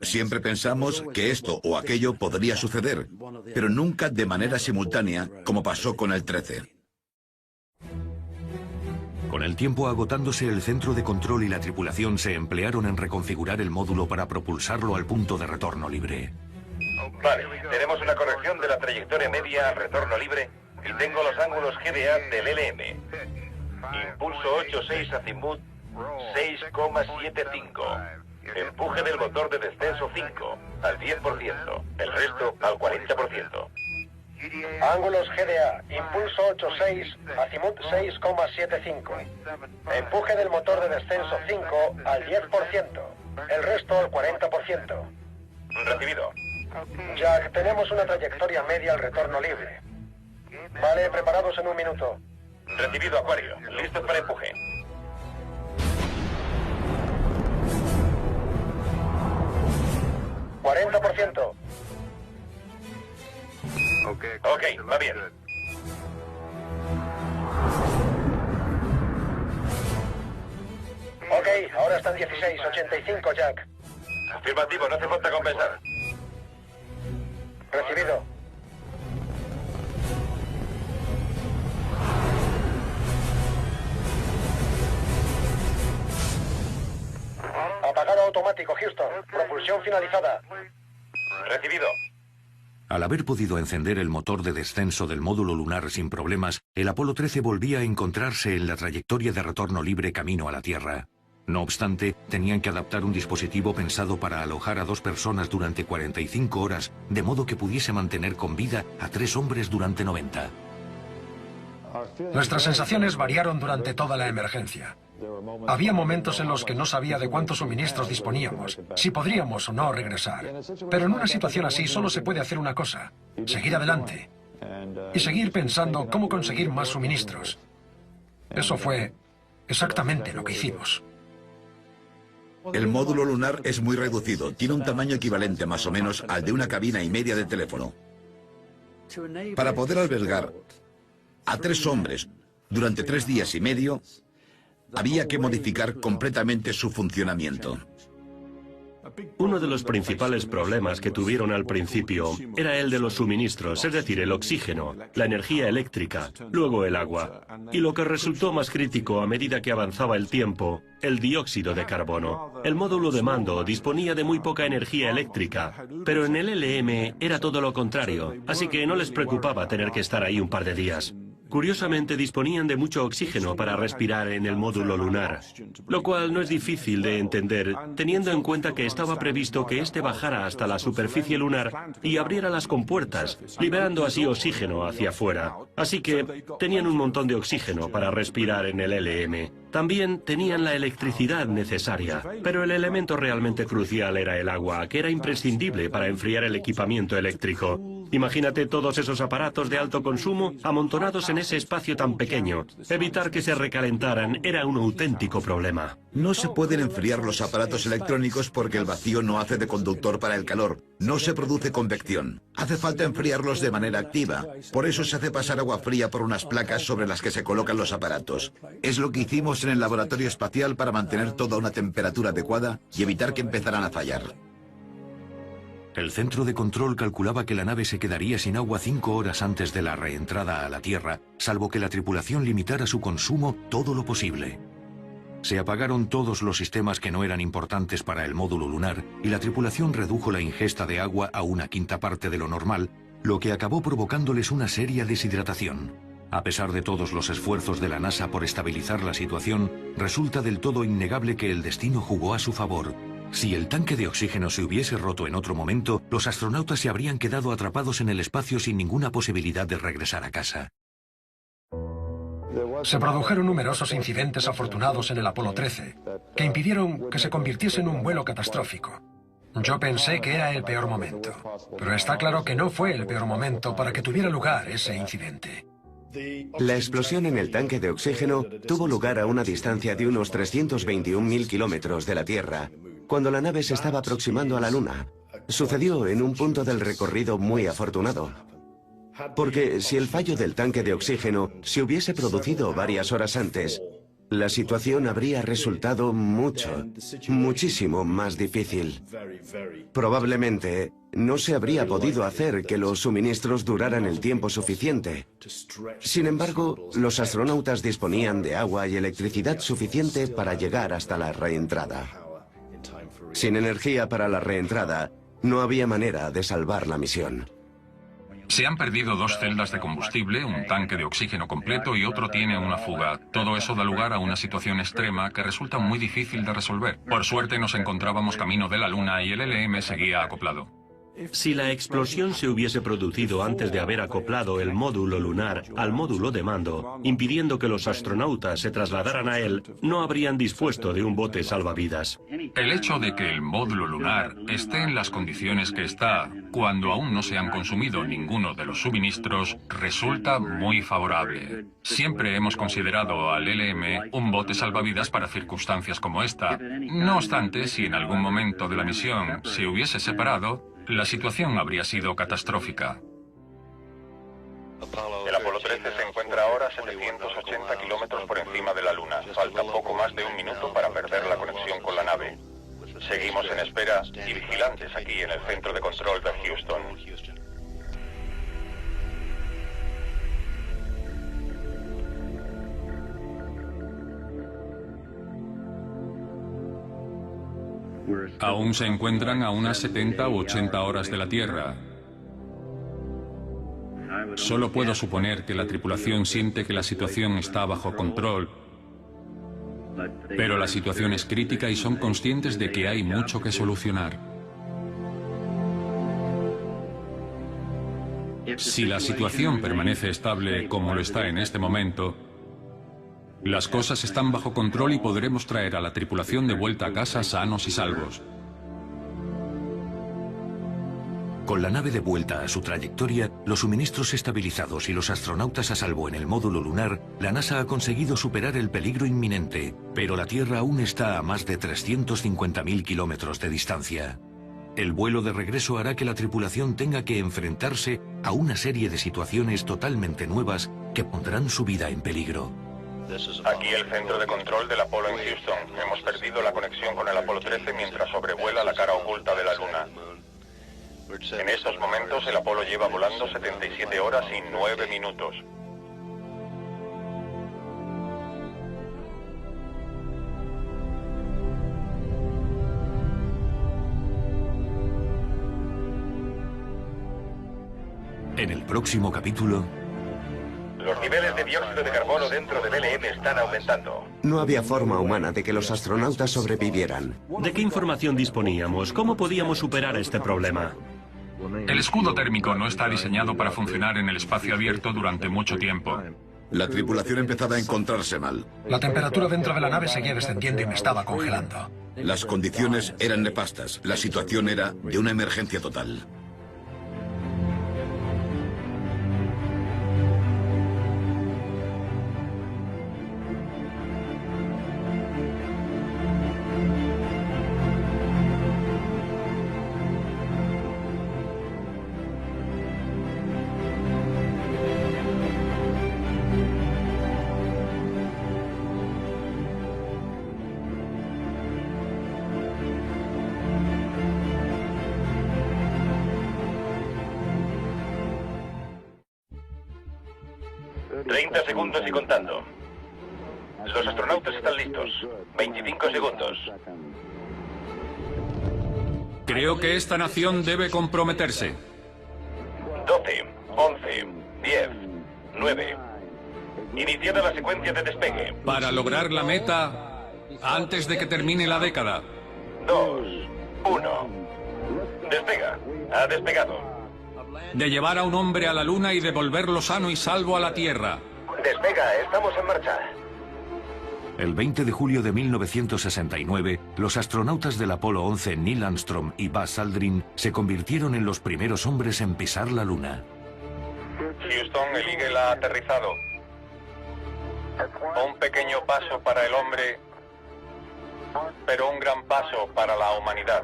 Siempre pensamos que esto o aquello podría suceder, pero nunca de manera simultánea, como pasó con el 13. Con el tiempo agotándose, el centro de control y la tripulación se emplearon en reconfigurar el módulo para propulsarlo al punto de retorno libre. Vale, tenemos una corrección de la trayectoria media al retorno libre y tengo los ángulos GDA del LM. Impulso 8.6 azimut 6,75. Empuje del motor de descenso 5 al 10%, el resto al 40%. Ángulos GDA, impulso 8.6, azimut 6,75. Empuje del motor de descenso 5 al 10%, el resto al 40%. Recibido. Jack, tenemos una trayectoria media al retorno libre. Vale, preparados en un minuto. Recibido, Acuario. Listos para empuje. ¿40%? Ok, va bien. Ok, ahora están 16, 85, Jack. Afirmativo, no hace falta compensar. Recibido. Apagado automático, Houston. Propulsión finalizada. Recibido. Al haber podido encender el motor de descenso del módulo lunar sin problemas, el Apolo 13 volvía a encontrarse en la trayectoria de retorno libre camino a la Tierra. No obstante, tenían que adaptar un dispositivo pensado para alojar a 2 personas durante 45 horas, de modo que pudiese mantener con vida a 3 hombres durante 90. Nuestras sensaciones variaron durante toda la emergencia. Había momentos en los que no sabía de cuántos suministros disponíamos, si podríamos o no regresar. Pero en una situación así solo se puede hacer una cosa: seguir adelante. Y seguir pensando cómo conseguir más suministros. Eso fue exactamente lo que hicimos. El módulo lunar es muy reducido, tiene un tamaño equivalente más o menos al de una cabina y media de teléfono. Para poder albergar a 3 hombres durante 3 días y medio, había que modificar completamente su funcionamiento. Uno de los principales problemas que tuvieron al principio era el de los suministros, es decir, el oxígeno, la energía eléctrica, luego el agua. Y lo que resultó más crítico a medida que avanzaba el tiempo, el dióxido de carbono. El módulo de mando disponía de muy poca energía eléctrica, pero en el LM era todo lo contrario, así que no les preocupaba tener que estar ahí un par de días. Curiosamente disponían de mucho oxígeno para respirar en el módulo lunar, lo cual no es difícil de entender, teniendo en cuenta que estaba previsto que este bajara hasta la superficie lunar y abriera las compuertas, liberando así oxígeno hacia afuera. Así que tenían un montón de oxígeno para respirar en el LM. También tenían la electricidad necesaria, pero el elemento realmente crucial era el agua, que era imprescindible para enfriar el equipamiento eléctrico. Imagínate todos esos aparatos de alto consumo amontonados en ese espacio tan pequeño. Evitar que se recalentaran era un auténtico problema. No se pueden enfriar los aparatos electrónicos porque el vacío no hace de conductor para el calor. No se produce convección. Hace falta enfriarlos de manera activa. Por eso se hace pasar agua fría por unas placas sobre las que se colocan los aparatos. Es lo que hicimos en el laboratorio espacial para mantener todo a una temperatura adecuada y evitar que empezaran a fallar. El centro de control calculaba que la nave se quedaría sin agua 5 horas antes de la reentrada a la Tierra, salvo que la tripulación limitara su consumo todo lo posible. Se apagaron todos los sistemas que no eran importantes para el módulo lunar y la tripulación redujo la ingesta de agua a 1/5 parte de lo normal, lo que acabó provocándoles una seria deshidratación. A pesar de todos los esfuerzos de la NASA por estabilizar la situación, resulta del todo innegable que el destino jugó a su favor. Si el tanque de oxígeno se hubiese roto en otro momento, los astronautas se habrían quedado atrapados en el espacio sin ninguna posibilidad de regresar a casa. Se produjeron numerosos incidentes afortunados en el Apolo 13, que impidieron que se convirtiese en un vuelo catastrófico. Yo pensé que era el peor momento, pero está claro que no fue el peor momento para que tuviera lugar ese incidente. La explosión en el tanque de oxígeno tuvo lugar a una distancia de unos 321.000 kilómetros de la Tierra, cuando la nave se estaba aproximando a la Luna. Sucedió en un punto del recorrido muy afortunado. Porque si el fallo del tanque de oxígeno se hubiese producido varias horas antes, la situación habría resultado muchísimo más difícil. Probablemente no se habría podido hacer que los suministros duraran el tiempo suficiente. Sin embargo, los astronautas disponían de agua y electricidad suficiente para llegar hasta la reentrada. Sin energía para la reentrada, no había manera de salvar la misión. Se han perdido 2 celdas de combustible, un tanque de oxígeno completo y otro tiene una fuga. Todo eso da lugar a una situación extrema que resulta muy difícil de resolver. Por suerte nos encontrábamos camino de la Luna y el LM seguía acoplado. Si la explosión se hubiese producido antes de haber acoplado el módulo lunar al módulo de mando, impidiendo que los astronautas se trasladaran a él, no habrían dispuesto de un bote salvavidas. El hecho de que el módulo lunar esté en las condiciones que está, cuando aún no se han consumido ninguno de los suministros, resulta muy favorable. Siempre hemos considerado al LM un bote salvavidas para circunstancias como esta. No obstante, si en algún momento de la misión se hubiese separado, la situación habría sido catastrófica. El Apolo 13 se encuentra ahora a 780 kilómetros por encima de la Luna. Falta poco más de un minuto para perder la conexión con la nave. Seguimos en espera y vigilantes aquí en el centro de control de Houston. Aún se encuentran a unas 70 u 80 horas de la Tierra. Solo puedo suponer que la tripulación siente que la situación está bajo control, pero la situación es crítica y son conscientes de que hay mucho que solucionar. Si la situación permanece estable como lo está en este momento, las cosas están bajo control y podremos traer a la tripulación de vuelta a casa sanos y salvos. Con la nave de vuelta a su trayectoria, los suministros estabilizados y los astronautas a salvo en el módulo lunar, la NASA ha conseguido superar el peligro inminente, pero la Tierra aún está a más de 350.000 kilómetros de distancia. El vuelo de regreso hará que la tripulación tenga que enfrentarse a una serie de situaciones totalmente nuevas que pondrán su vida en peligro. Aquí el centro de control del Apolo en Houston. Hemos perdido la conexión con el Apolo 13 mientras sobrevuela la cara oculta de la Luna. En estos momentos el Apolo lleva volando 77 horas y 9 minutos. En el próximo capítulo... Los niveles de dióxido de carbono dentro del LM están aumentando. No había forma humana de que los astronautas sobrevivieran. ¿De qué información disponíamos? ¿Cómo podíamos superar este problema? El escudo térmico no está diseñado para funcionar en el espacio abierto durante mucho tiempo. La tripulación empezaba a encontrarse mal. La temperatura dentro de la nave seguía descendiendo y me estaba congelando. Las condiciones eran nefastas. La situación era de una emergencia total. Segundos y contando. Los astronautas están listos. 25 segundos. Creo que esta nación debe comprometerse. 12, 11, 10, 9. Iniciada la secuencia de despegue. Para lograr la meta antes de que termine la década. 2, 1. Despega. Ha despegado. De llevar a un hombre a la Luna y devolverlo sano y salvo a la Tierra. Despega, estamos en marcha. El 20 de julio de 1969, los astronautas del Apolo 11 Neil Armstrong y Buzz Aldrin se convirtieron en los primeros hombres en pisar la Luna. Houston, el Eagle ha aterrizado. Un pequeño paso para el hombre, pero un gran paso para la humanidad.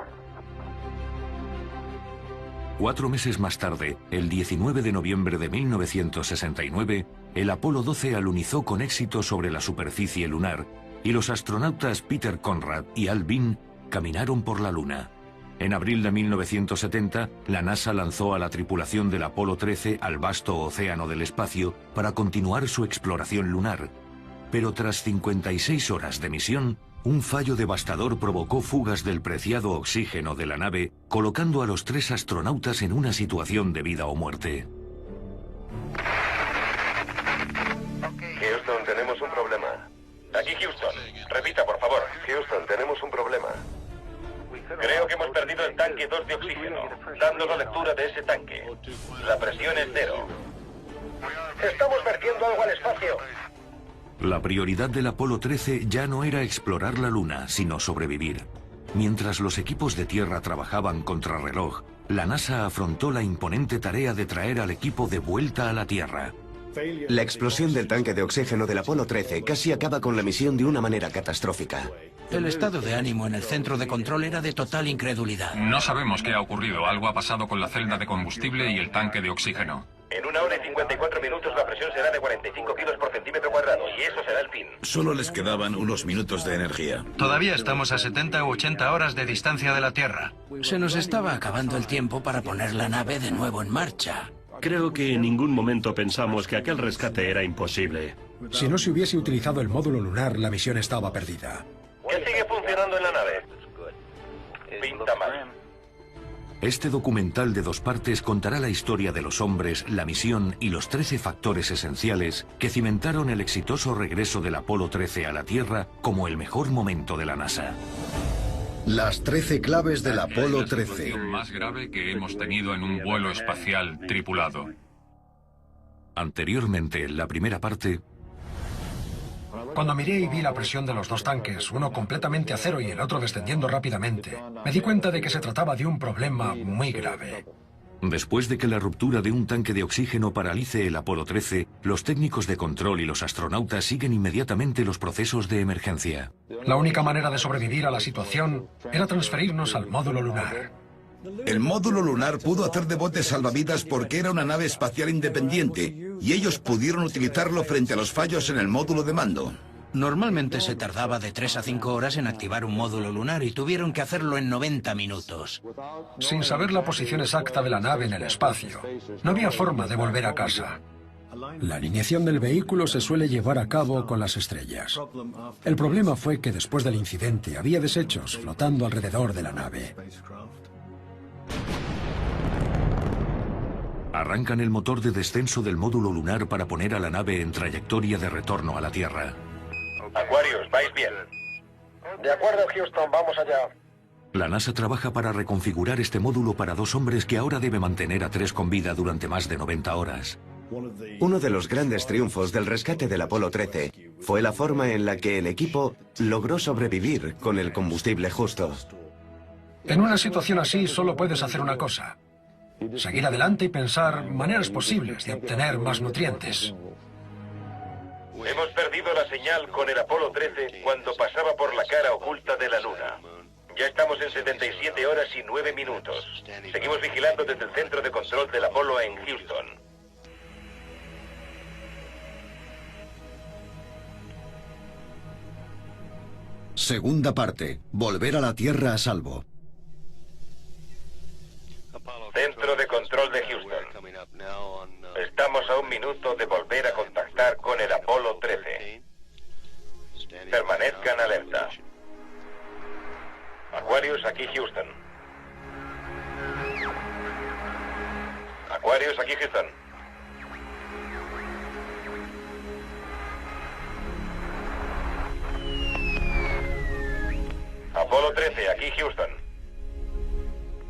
4 meses más tarde, el 19 de noviembre de 1969, el Apolo 12 alunizó con éxito sobre la superficie lunar y los astronautas Peter Conrad y Al Bean caminaron por la Luna. En abril de 1970, la NASA lanzó a la tripulación del Apolo 13 al vasto océano del espacio para continuar su exploración lunar. Pero tras 56 horas de misión, un fallo devastador provocó fugas del preciado oxígeno de la nave, colocando a los 3 astronautas en una situación de vida o muerte. Houston, tenemos un problema. Aquí Houston. Repita, por favor. Houston, tenemos un problema. Creo que hemos perdido el tanque 2 de oxígeno. Dándonos lectura de ese tanque. La presión es 0. Estamos vertiendo algo al espacio. La prioridad del Apolo 13 ya no era explorar la Luna, sino sobrevivir. Mientras los equipos de tierra trabajaban contrarreloj, la NASA afrontó la imponente tarea de traer al equipo de vuelta a la Tierra. La explosión del tanque de oxígeno del Apolo 13 casi acaba con la misión de una manera catastrófica. El estado de ánimo en el centro de control era de total incredulidad. No sabemos qué ha ocurrido. Algo ha pasado con la celda de combustible y el tanque de oxígeno. En 1 hora y 54 minutos la presión será de 45 kilos por centímetro cuadrado y eso será el fin. Solo les quedaban unos minutos de energía. Todavía estamos a 70 u 80 horas de distancia de la Tierra. Se nos estaba acabando el tiempo para poner la nave de nuevo en marcha. Creo que en ningún momento pensamos que aquel rescate era imposible. Si no se hubiese utilizado el módulo lunar, la misión estaba perdida. ¿Qué sigue funcionando en la nave? Pinta mal. Este documental de 2 partes contará la historia de los hombres, la misión y los 13 factores esenciales que cimentaron el exitoso regreso del Apolo 13 a la Tierra como el mejor momento de la NASA. Las 13 claves del Apolo 13. La situación más grave que hemos tenido en un vuelo espacial tripulado. Anteriormente, en la primera parte... Cuando miré y vi la presión de los 2 tanques, uno completamente a cero y el otro descendiendo rápidamente, me di cuenta de que se trataba de un problema muy grave. Después de que la ruptura de un tanque de oxígeno paralice el Apolo 13, los técnicos de control y los astronautas siguen inmediatamente los procesos de emergencia. La única manera de sobrevivir a la situación era transferirnos al módulo lunar. El módulo lunar pudo hacer de bote salvavidas porque era una nave espacial independiente y ellos pudieron utilizarlo frente a los fallos en el módulo de mando. Normalmente se tardaba de 3 a 5 horas en activar un módulo lunar y tuvieron que hacerlo en 90 minutos. Sin saber la posición exacta de la nave en el espacio, no había forma de volver a casa. La alineación del vehículo se suele llevar a cabo con las estrellas. El problema fue que después del incidente había desechos flotando alrededor de la nave. Arrancan el motor de descenso del módulo lunar para poner a la nave en trayectoria de retorno a la Tierra. Aquarius, vais bien. De acuerdo, Houston, vamos allá. La NASA trabaja para reconfigurar este módulo para 2 hombres que ahora debe mantener a 3 con vida durante más de 90 horas. Uno de los grandes triunfos del rescate del Apolo 13 fue la forma en la que el equipo logró sobrevivir con el combustible justo. En una situación así solo puedes hacer una cosa: seguir adelante y pensar maneras posibles de obtener más nutrientes. Hemos perdido la señal con el Apolo 13 cuando pasaba por la cara oculta de la Luna. Ya estamos en 77 horas y 9 minutos. Seguimos vigilando desde el centro de control del Apolo en Houston. Segunda parte. Volver a la Tierra a salvo. Centro de control de Houston. Estamos a 1 minuto de volver a contactar con el Apolo 13. Permanezcan alerta. Aquarius, aquí Houston. Aquarius, aquí Houston. Apolo 13, aquí Houston.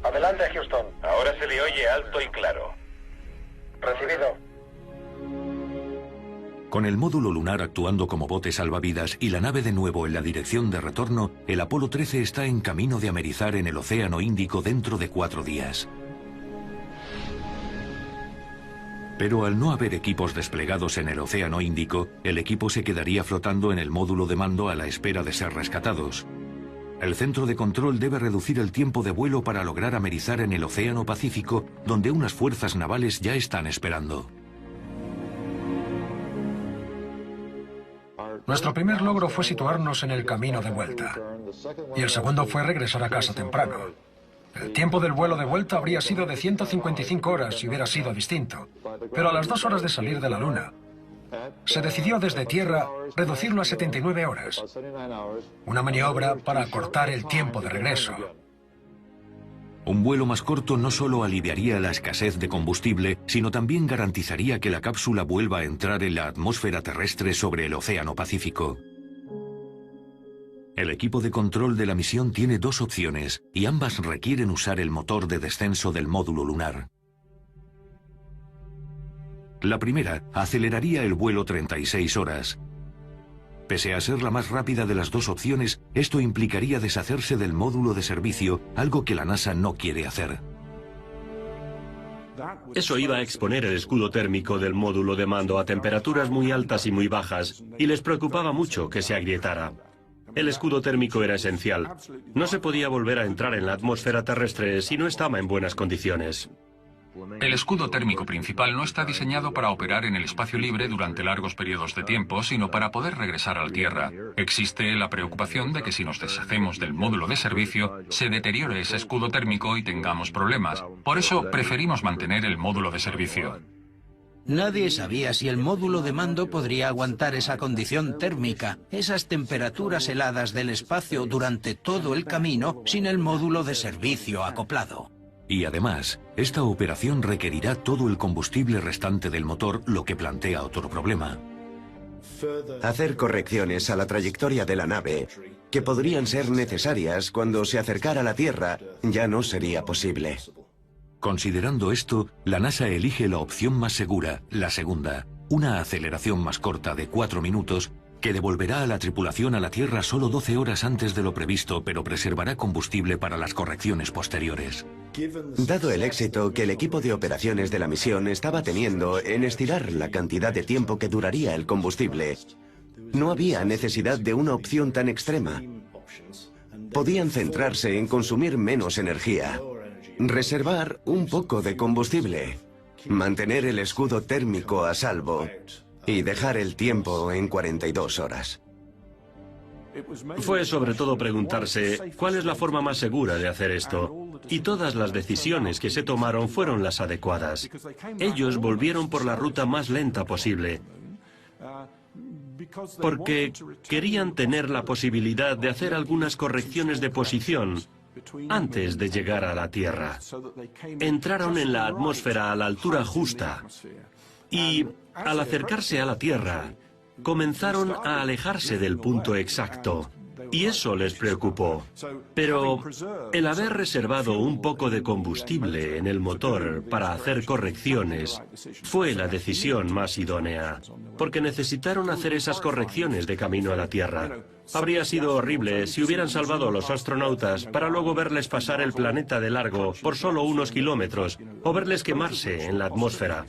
Adelante, Houston. Ahora se le oye alto y claro. Recibido. Con el módulo lunar actuando como bote salvavidas y la nave de nuevo en la dirección de retorno, el Apolo 13 está en camino de amerizar en el Océano Índico dentro de 4 días. Pero al no haber equipos desplegados en el Océano Índico, el equipo se quedaría flotando en el módulo de mando a la espera de ser rescatados. El centro de control debe reducir el tiempo de vuelo para lograr amerizar en el Océano Pacífico, donde unas fuerzas navales ya están esperando. Nuestro primer logro fue situarnos en el camino de vuelta. Y el segundo fue regresar a casa temprano. El tiempo del vuelo de vuelta habría sido de 155 horas si hubiera sido distinto. Pero a las 2 horas de salir de la Luna, se decidió desde tierra reducirlo a 79 horas. Una maniobra para acortar el tiempo de regreso. Un vuelo más corto no solo aliviaría la escasez de combustible, sino también garantizaría que la cápsula vuelva a entrar en la atmósfera terrestre sobre el Océano Pacífico. El equipo de control de la misión tiene 2 opciones, y ambas requieren usar el motor de descenso del módulo lunar. La primera aceleraría el vuelo 36 horas. Pese a ser la más rápida de las 2 opciones, esto implicaría deshacerse del módulo de servicio, algo que la NASA no quiere hacer. Eso iba a exponer el escudo térmico del módulo de mando a temperaturas muy altas y muy bajas, y les preocupaba mucho que se agrietara. El escudo térmico era esencial. No se podía volver a entrar en la atmósfera terrestre si no estaba en buenas condiciones. El escudo térmico principal no está diseñado para operar en el espacio libre durante largos periodos de tiempo, sino para poder regresar a la Tierra. Existe la preocupación de que si nos deshacemos del módulo de servicio, se deteriore ese escudo térmico y tengamos problemas. Por eso preferimos mantener el módulo de servicio. Nadie sabía si el módulo de mando podría aguantar esa condición térmica, esas temperaturas heladas del espacio durante todo el camino sin el módulo de servicio acoplado. Y además, esta operación requerirá todo el combustible restante del motor, lo que plantea otro problema. Hacer correcciones a la trayectoria de la nave, que podrían ser necesarias cuando se acercara a la Tierra, ya no sería posible. Considerando esto, la NASA elige la opción más segura, la segunda, una aceleración más corta de 4 minutos, que devolverá a la tripulación a la Tierra solo 12 horas antes de lo previsto, pero preservará combustible para las correcciones posteriores. Dado el éxito que el equipo de operaciones de la misión estaba teniendo en estirar la cantidad de tiempo que duraría el combustible, no había necesidad de una opción tan extrema. Podían centrarse en consumir menos energía, reservar un poco de combustible, mantener el escudo térmico a salvo y dejar el tiempo en 42 horas. Fue sobre todo preguntarse cuál es la forma más segura de hacer esto. Y todas las decisiones que se tomaron fueron las adecuadas. Ellos volvieron por la ruta más lenta posible, porque querían tener la posibilidad de hacer algunas correcciones de posición antes de llegar a la Tierra. Entraron en la atmósfera a la altura justa y, al acercarse a la Tierra, comenzaron a alejarse del punto exacto. Y eso les preocupó. Pero el haber reservado un poco de combustible en el motor para hacer correcciones fue la decisión más idónea, porque necesitaron hacer esas correcciones de camino a la Tierra. Habría sido horrible si hubieran salvado a los astronautas para luego verles pasar el planeta de largo por solo unos kilómetros o verles quemarse en la atmósfera.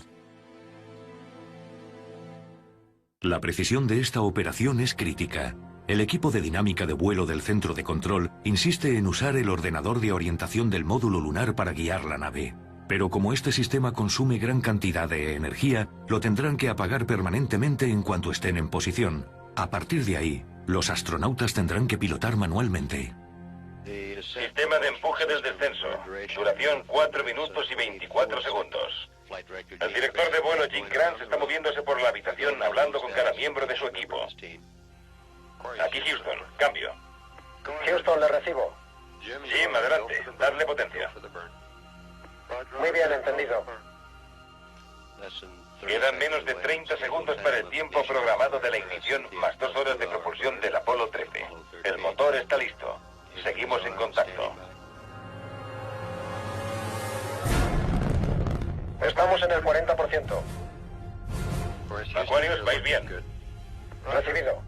La precisión de esta operación es crítica. El equipo de dinámica de vuelo del centro de control insiste en usar el ordenador de orientación del módulo lunar para guiar la nave. Pero como este sistema consume gran cantidad de energía, lo tendrán que apagar permanentemente en cuanto estén en posición. A partir de ahí, los astronautas tendrán que pilotar manualmente. Sistema de empuje del descenso. Duración 4 minutos y 24 segundos. El director de vuelo, Jim Kranz, está moviéndose por la habitación hablando con cada miembro de su equipo. Aquí Houston, cambio. Houston, le recibo. Jim, adelante, darle potencia. Muy bien, entendido. Quedan menos de 30 segundos para el tiempo programado de la ignición, más 2 horas de propulsión del Apolo 13. El motor está listo. Seguimos en contacto. Estamos en el 40%. Aquarius, vais bien. Recibido.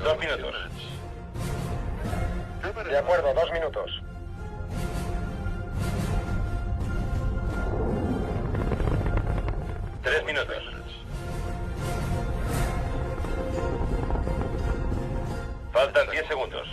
2 minutos. De acuerdo, 2 minutos. Tres minutos. Faltan 10 segundos.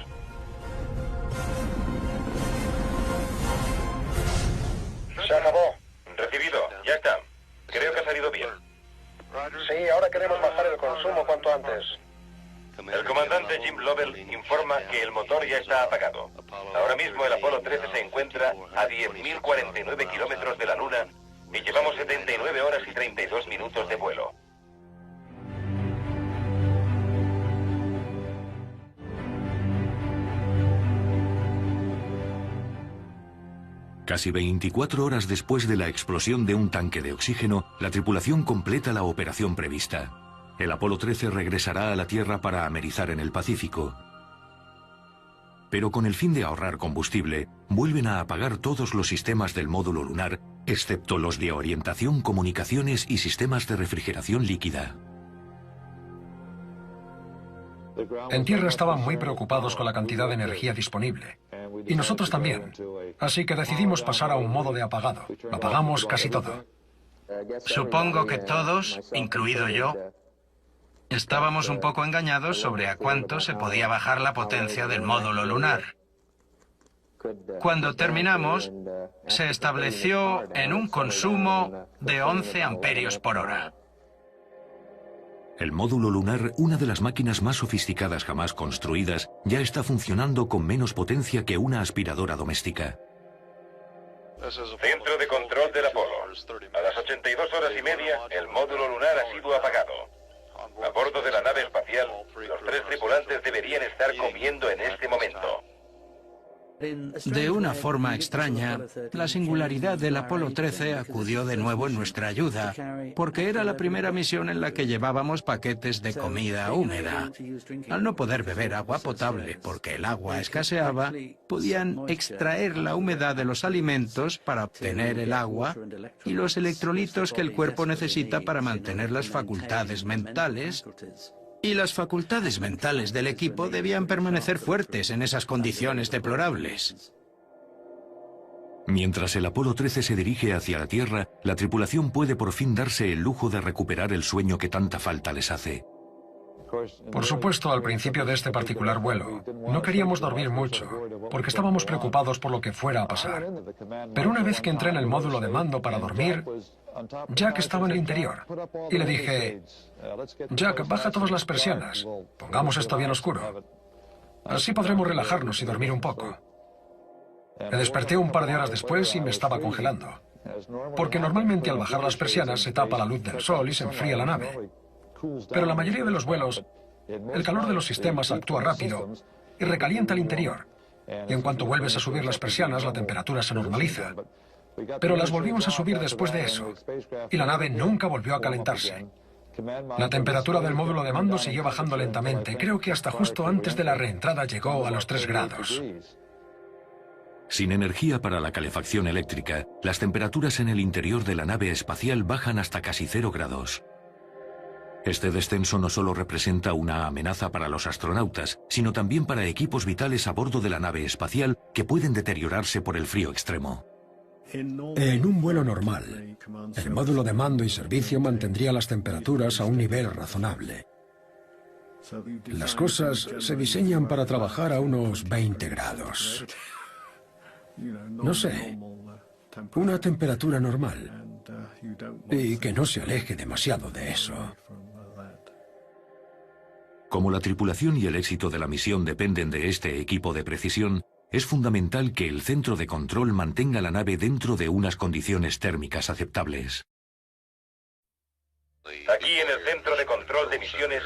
comandante Jim Lovell informa que el motor ya está apagado. Ahora mismo el Apolo 13 se encuentra a 10.049 kilómetros de la Luna y llevamos 79 horas y 32 minutos de vuelo. Casi 24 horas después de la explosión de un tanque de oxígeno, la tripulación completa la operación prevista. El Apolo 13 regresará a la Tierra para amerizar en el Pacífico. Pero con el fin de ahorrar combustible, vuelven a apagar todos los sistemas del módulo lunar, excepto los de orientación, comunicaciones y sistemas de refrigeración líquida. En Tierra estaban muy preocupados con la cantidad de energía disponible. Y nosotros también. Así que decidimos pasar a un modo de apagado. Lo apagamos casi todo. Supongo que todos, incluido yo, estábamos un poco engañados sobre a cuánto se podía bajar la potencia del módulo lunar. Cuando terminamos, se estableció en un consumo de 11 amperios por hora. El módulo lunar, una de las máquinas más sofisticadas jamás construidas, ya está funcionando con menos potencia que una aspiradora doméstica. Centro de control del Apolo. A las 82 horas y media, el módulo lunar ha sido apagado. A bordo de la nave espacial, los 3 tripulantes deberían estar comiendo en este momento. De una forma extraña, la singularidad del Apolo 13 acudió de nuevo en nuestra ayuda, porque era la primera misión en la que llevábamos paquetes de comida húmeda. Al no poder beber agua potable porque el agua escaseaba, podían extraer la humedad de los alimentos para obtener el agua y los electrolitos que el cuerpo necesita para mantener las facultades mentales. Y las facultades mentales del equipo debían permanecer fuertes en esas condiciones deplorables. Mientras el Apolo 13 se dirige hacia la Tierra, la tripulación puede por fin darse el lujo de recuperar el sueño que tanta falta les hace. Por supuesto, al principio de este particular vuelo, no queríamos dormir mucho, porque estábamos preocupados por lo que fuera a pasar. Pero una vez que entré en el módulo de mando para dormir, Jack estaba en el interior, y le dije: Jack, baja todas las persianas, pongamos esto bien oscuro. Así podremos relajarnos y dormir un poco. Me desperté un par de horas después y me estaba congelando, porque normalmente al bajar las persianas se tapa la luz del sol y se enfría la nave. Pero la mayoría de los vuelos, el calor de los sistemas actúa rápido y recalienta el interior. Y en cuanto vuelves a subir las persianas, la temperatura se normaliza. Pero las volvimos a subir después de eso, y la nave nunca volvió a calentarse. La temperatura del módulo de mando siguió bajando lentamente. Creo que hasta justo antes de la reentrada llegó a los 3 grados. Sin energía para la calefacción eléctrica, las temperaturas en el interior de la nave espacial bajan hasta casi 0 grados. Este descenso no solo representa una amenaza para los astronautas, sino también para equipos vitales a bordo de la nave espacial que pueden deteriorarse por el frío extremo. En un vuelo normal, el módulo de mando y servicio mantendría las temperaturas a un nivel razonable. Las cosas se diseñan para trabajar a unos 20 grados. No sé, una temperatura normal, y que no se aleje demasiado de eso. Como la tripulación y el éxito de la misión dependen de este equipo de precisión, es fundamental que el centro de control mantenga la nave dentro de unas condiciones térmicas aceptables. Aquí en el centro de control de misiones,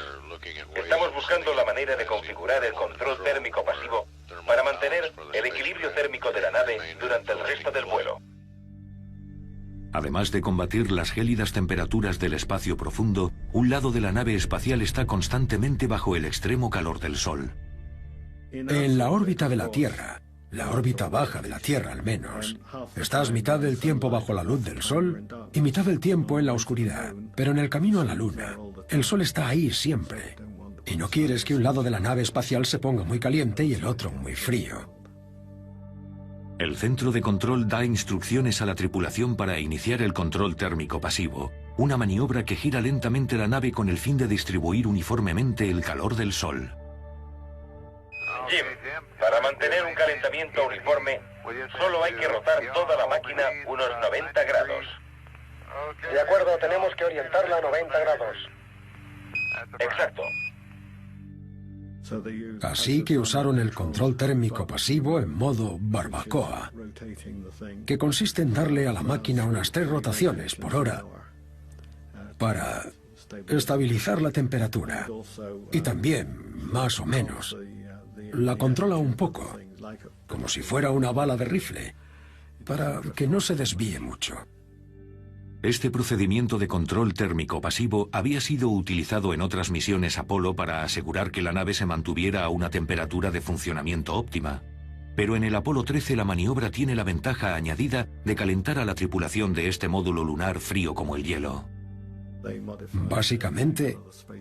estamos buscando la manera de configurar el control térmico pasivo para mantener el equilibrio térmico de la nave durante el resto del vuelo. Además de combatir las gélidas temperaturas del espacio profundo, un lado de la nave espacial está constantemente bajo el extremo calor del Sol. En la órbita de la Tierra, la órbita baja de la Tierra al menos, estás mitad del tiempo bajo la luz del Sol y mitad del tiempo en la oscuridad. Pero en el camino a la Luna, el Sol está ahí siempre. Y no quieres que un lado de la nave espacial se ponga muy caliente y el otro muy frío. El centro de control da instrucciones a la tripulación para iniciar el control térmico pasivo, una maniobra que gira lentamente la nave con el fin de distribuir uniformemente el calor del Sol. Jim, para mantener un calentamiento uniforme, solo hay que rotar toda la máquina unos 90 grados. De acuerdo, tenemos que orientarla a 90 grados. Exacto. Así que usaron el control térmico pasivo en modo barbacoa, que consiste en darle a la máquina unas 3 rotaciones por hora para estabilizar la temperatura. Y también, más o menos, la controla un poco, como si fuera una bala de rifle, para que no se desvíe mucho. Este procedimiento de control térmico pasivo había sido utilizado en otras misiones Apolo para asegurar que la nave se mantuviera a una temperatura de funcionamiento óptima. Pero en el Apolo 13 la maniobra tiene la ventaja añadida de calentar a la tripulación de este módulo lunar frío como el hielo. Básicamente,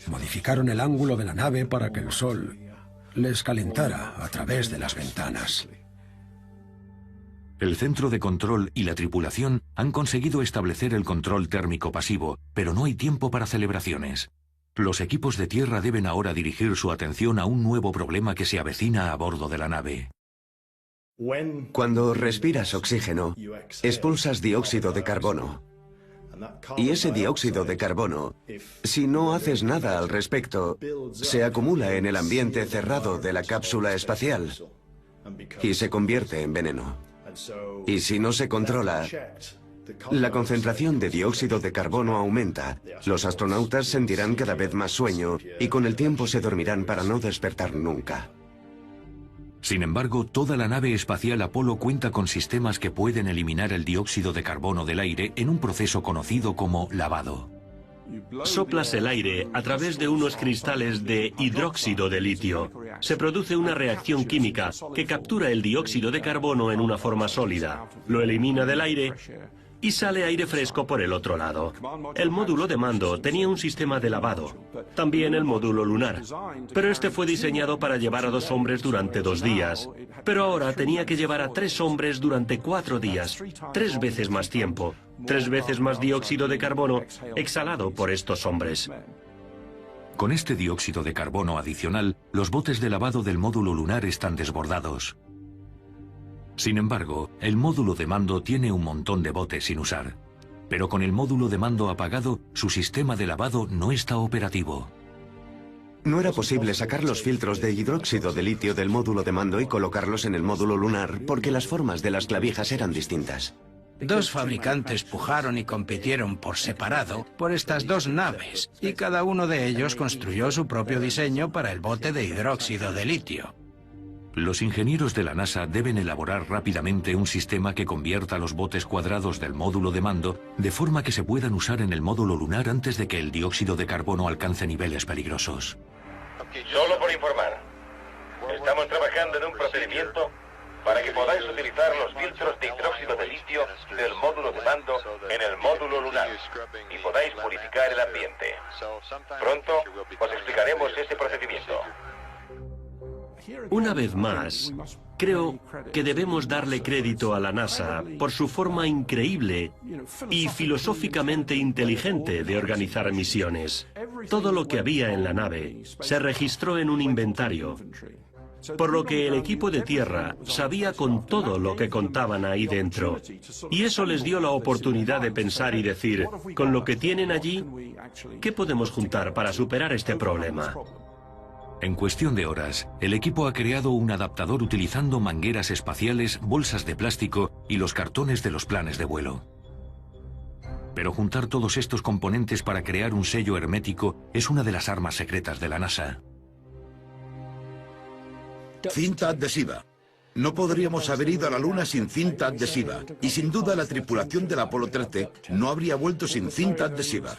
modificaron el ángulo de la nave para que el sol les calentara a través de las ventanas. El centro de control y la tripulación han conseguido establecer el control térmico pasivo, pero no hay tiempo para celebraciones. Los equipos de tierra deben ahora dirigir su atención a un nuevo problema que se avecina a bordo de la nave. Cuando respiras oxígeno, expulsas dióxido de carbono. Y ese dióxido de carbono, si no haces nada al respecto, se acumula en el ambiente cerrado de la cápsula espacial y se convierte en veneno. Y si no se controla, la concentración de dióxido de carbono aumenta, los astronautas sentirán cada vez más sueño y con el tiempo se dormirán para no despertar nunca. Sin embargo, toda la nave espacial Apolo cuenta con sistemas que pueden eliminar el dióxido de carbono del aire en un proceso conocido como lavado. Soplas el aire a través de unos cristales de hidróxido de litio. Se produce una reacción química que captura el dióxido de carbono en una forma sólida, lo elimina del aire y sale aire fresco por el otro lado. El módulo de mando tenía un sistema de lavado, también el módulo lunar, pero este fue diseñado para llevar a 2 hombres durante 2 días. Pero ahora tenía que llevar a 3 hombres durante 4 días, 3 veces más tiempo, 3 veces más dióxido de carbono exhalado por estos hombres. Con este dióxido de carbono adicional, los botes de lavado del módulo lunar están desbordados. Sin embargo, el módulo de mando tiene un montón de botes sin usar. Pero con el módulo de mando apagado, su sistema de lavado no está operativo. No era posible sacar los filtros de hidróxido de litio del módulo de mando y colocarlos en el módulo lunar porque las formas de las clavijas eran distintas. 2 fabricantes pujaron y compitieron por separado por estas 2 naves y cada uno de ellos construyó su propio diseño para el bote de hidróxido de litio. Los ingenieros de la NASA deben elaborar rápidamente un sistema que convierta los botes cuadrados del módulo de mando de forma que se puedan usar en el módulo lunar antes de que el dióxido de carbono alcance niveles peligrosos. Solo por informar, estamos trabajando en un procedimiento para que podáis utilizar los filtros de hidróxido de litio del módulo de mando en el módulo lunar y podáis purificar el ambiente. Pronto os explicaremos ese procedimiento. Una vez más, creo que debemos darle crédito a la NASA por su forma increíble y filosóficamente inteligente de organizar misiones. Todo lo que había en la nave se registró en un inventario, por lo que el equipo de tierra sabía con todo lo que contaban ahí dentro. Y eso les dio la oportunidad de pensar y decir, con lo que tienen allí, ¿qué podemos juntar para superar este problema? En cuestión de horas, el equipo ha creado un adaptador utilizando mangueras espaciales, bolsas de plástico y los cartones de los planes de vuelo. Pero juntar todos estos componentes para crear un sello hermético es una de las armas secretas de la NASA. Cinta adhesiva. No podríamos haber ido a la Luna sin cinta adhesiva. Y sin duda la tripulación del Apolo 13 no habría vuelto sin cinta adhesiva.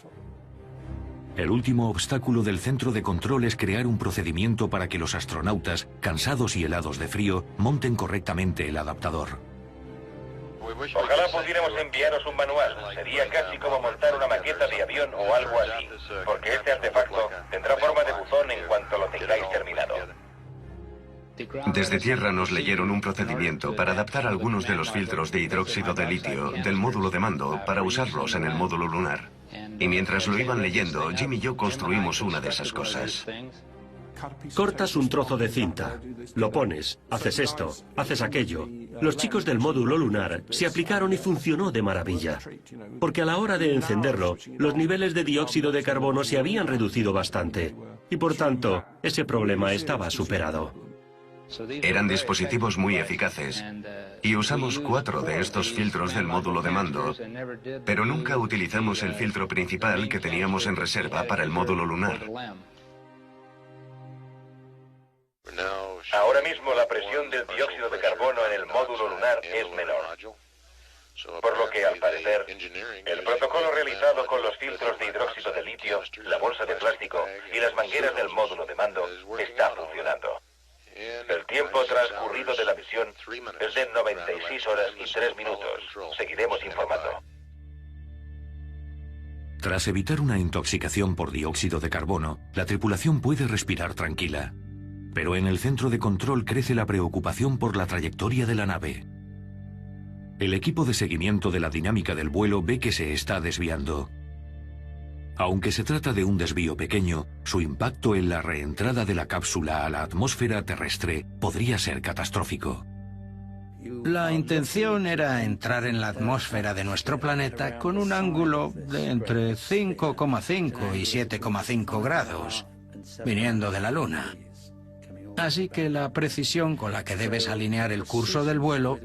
El último obstáculo del centro de control es crear un procedimiento para que los astronautas, cansados y helados de frío, monten correctamente el adaptador. Ojalá pudiéramos enviaros un manual. Sería casi como montar una maqueta de avión o algo así, porque este artefacto tendrá forma de buzón en cuanto lo tengáis terminado. Desde tierra nos leyeron un procedimiento para adaptar algunos de los filtros de hidróxido de litio del módulo de mando para usarlos en el módulo lunar. Y mientras lo iban leyendo, Jim y yo construimos una de esas cosas. Cortas un trozo de cinta, lo pones, haces esto, haces aquello. Los chicos del módulo lunar se aplicaron y funcionó de maravilla. Porque a la hora de encenderlo, los niveles de dióxido de carbono se habían reducido bastante. Y por tanto, ese problema estaba superado. Eran dispositivos muy eficaces y usamos 4 de estos filtros del módulo de mando, pero nunca utilizamos el filtro principal que teníamos en reserva para el módulo lunar. Ahora mismo la presión del dióxido de carbono en el módulo lunar es menor. Por lo que, al parecer, el protocolo realizado con los filtros de hidróxido de litio, la bolsa de plástico y las mangueras del módulo de mando está funcionando. El tiempo transcurrido de la misión es de 96 horas y 3 minutos. Seguiremos informando. Tras evitar una intoxicación por dióxido de carbono, la tripulación puede respirar tranquila. Pero en el centro de control crece la preocupación por la trayectoria de la nave. El equipo de seguimiento de la dinámica del vuelo ve que se está desviando. Aunque se trata de un desvío pequeño, su impacto en la reentrada de la cápsula a la atmósfera terrestre podría ser catastrófico. La intención era entrar en la atmósfera de nuestro planeta con un ángulo de entre 5,5 y 7,5 grados, viniendo de la Luna. Así que la precisión con la que debes alinear el curso del vuelo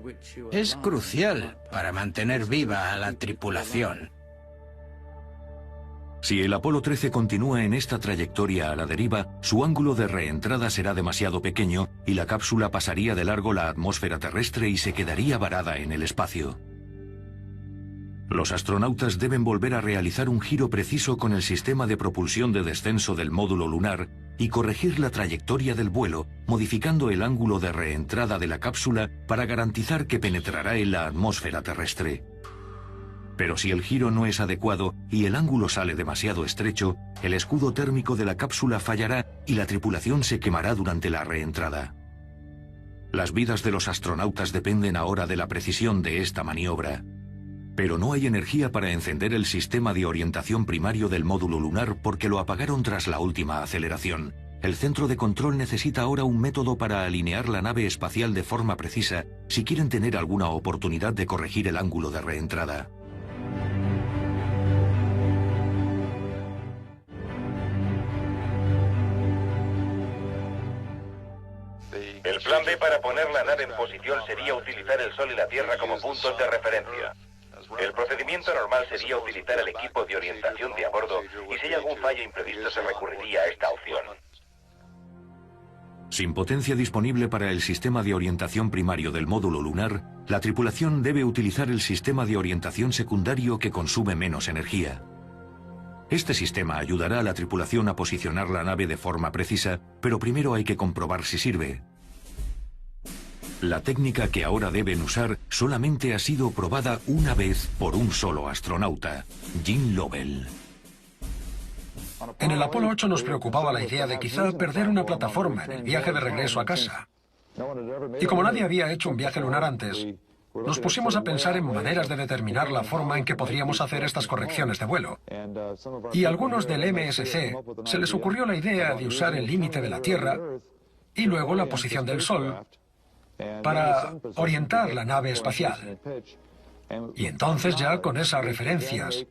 es crucial para mantener viva a la tripulación. Si el Apolo 13 continúa en esta trayectoria a la deriva, su ángulo de reentrada será demasiado pequeño y la cápsula pasaría de largo la atmósfera terrestre y se quedaría varada en el espacio. Los astronautas deben volver a realizar un giro preciso con el sistema de propulsión de descenso del módulo lunar y corregir la trayectoria del vuelo, modificando el ángulo de reentrada de la cápsula para garantizar que penetrará en la atmósfera terrestre. Pero si el giro no es adecuado y el ángulo sale demasiado estrecho, el escudo térmico de la cápsula fallará y la tripulación se quemará durante la reentrada. Las vidas de los astronautas dependen ahora de la precisión de esta maniobra. Pero no hay energía para encender el sistema de orientación primario del módulo lunar porque lo apagaron tras la última aceleración. El centro de control necesita ahora un método para alinear la nave espacial de forma precisa si quieren tener alguna oportunidad de corregir el ángulo de reentrada. El plan B para poner la nave en posición sería utilizar el Sol y la Tierra como puntos de referencia. El procedimiento normal sería utilizar el equipo de orientación de a bordo y si hay algún fallo imprevisto se recurriría a esta opción. Sin potencia disponible para el sistema de orientación primario del módulo lunar, la tripulación debe utilizar el sistema de orientación secundario que consume menos energía. Este sistema ayudará a la tripulación a posicionar la nave de forma precisa, pero primero hay que comprobar si sirve. La técnica que ahora deben usar solamente ha sido probada una vez por un solo astronauta, Gene Lovell. En el Apolo 8 nos preocupaba la idea de quizá perder una plataforma en el viaje de regreso a casa. Y como nadie había hecho un viaje lunar antes, nos pusimos a pensar en maneras de determinar la forma en que podríamos hacer estas correcciones de vuelo. Y a algunos del MSC se les ocurrió la idea de usar el límite de la Tierra y luego la posición del Sol para orientar la nave espacial. Y entonces ya con esas referencias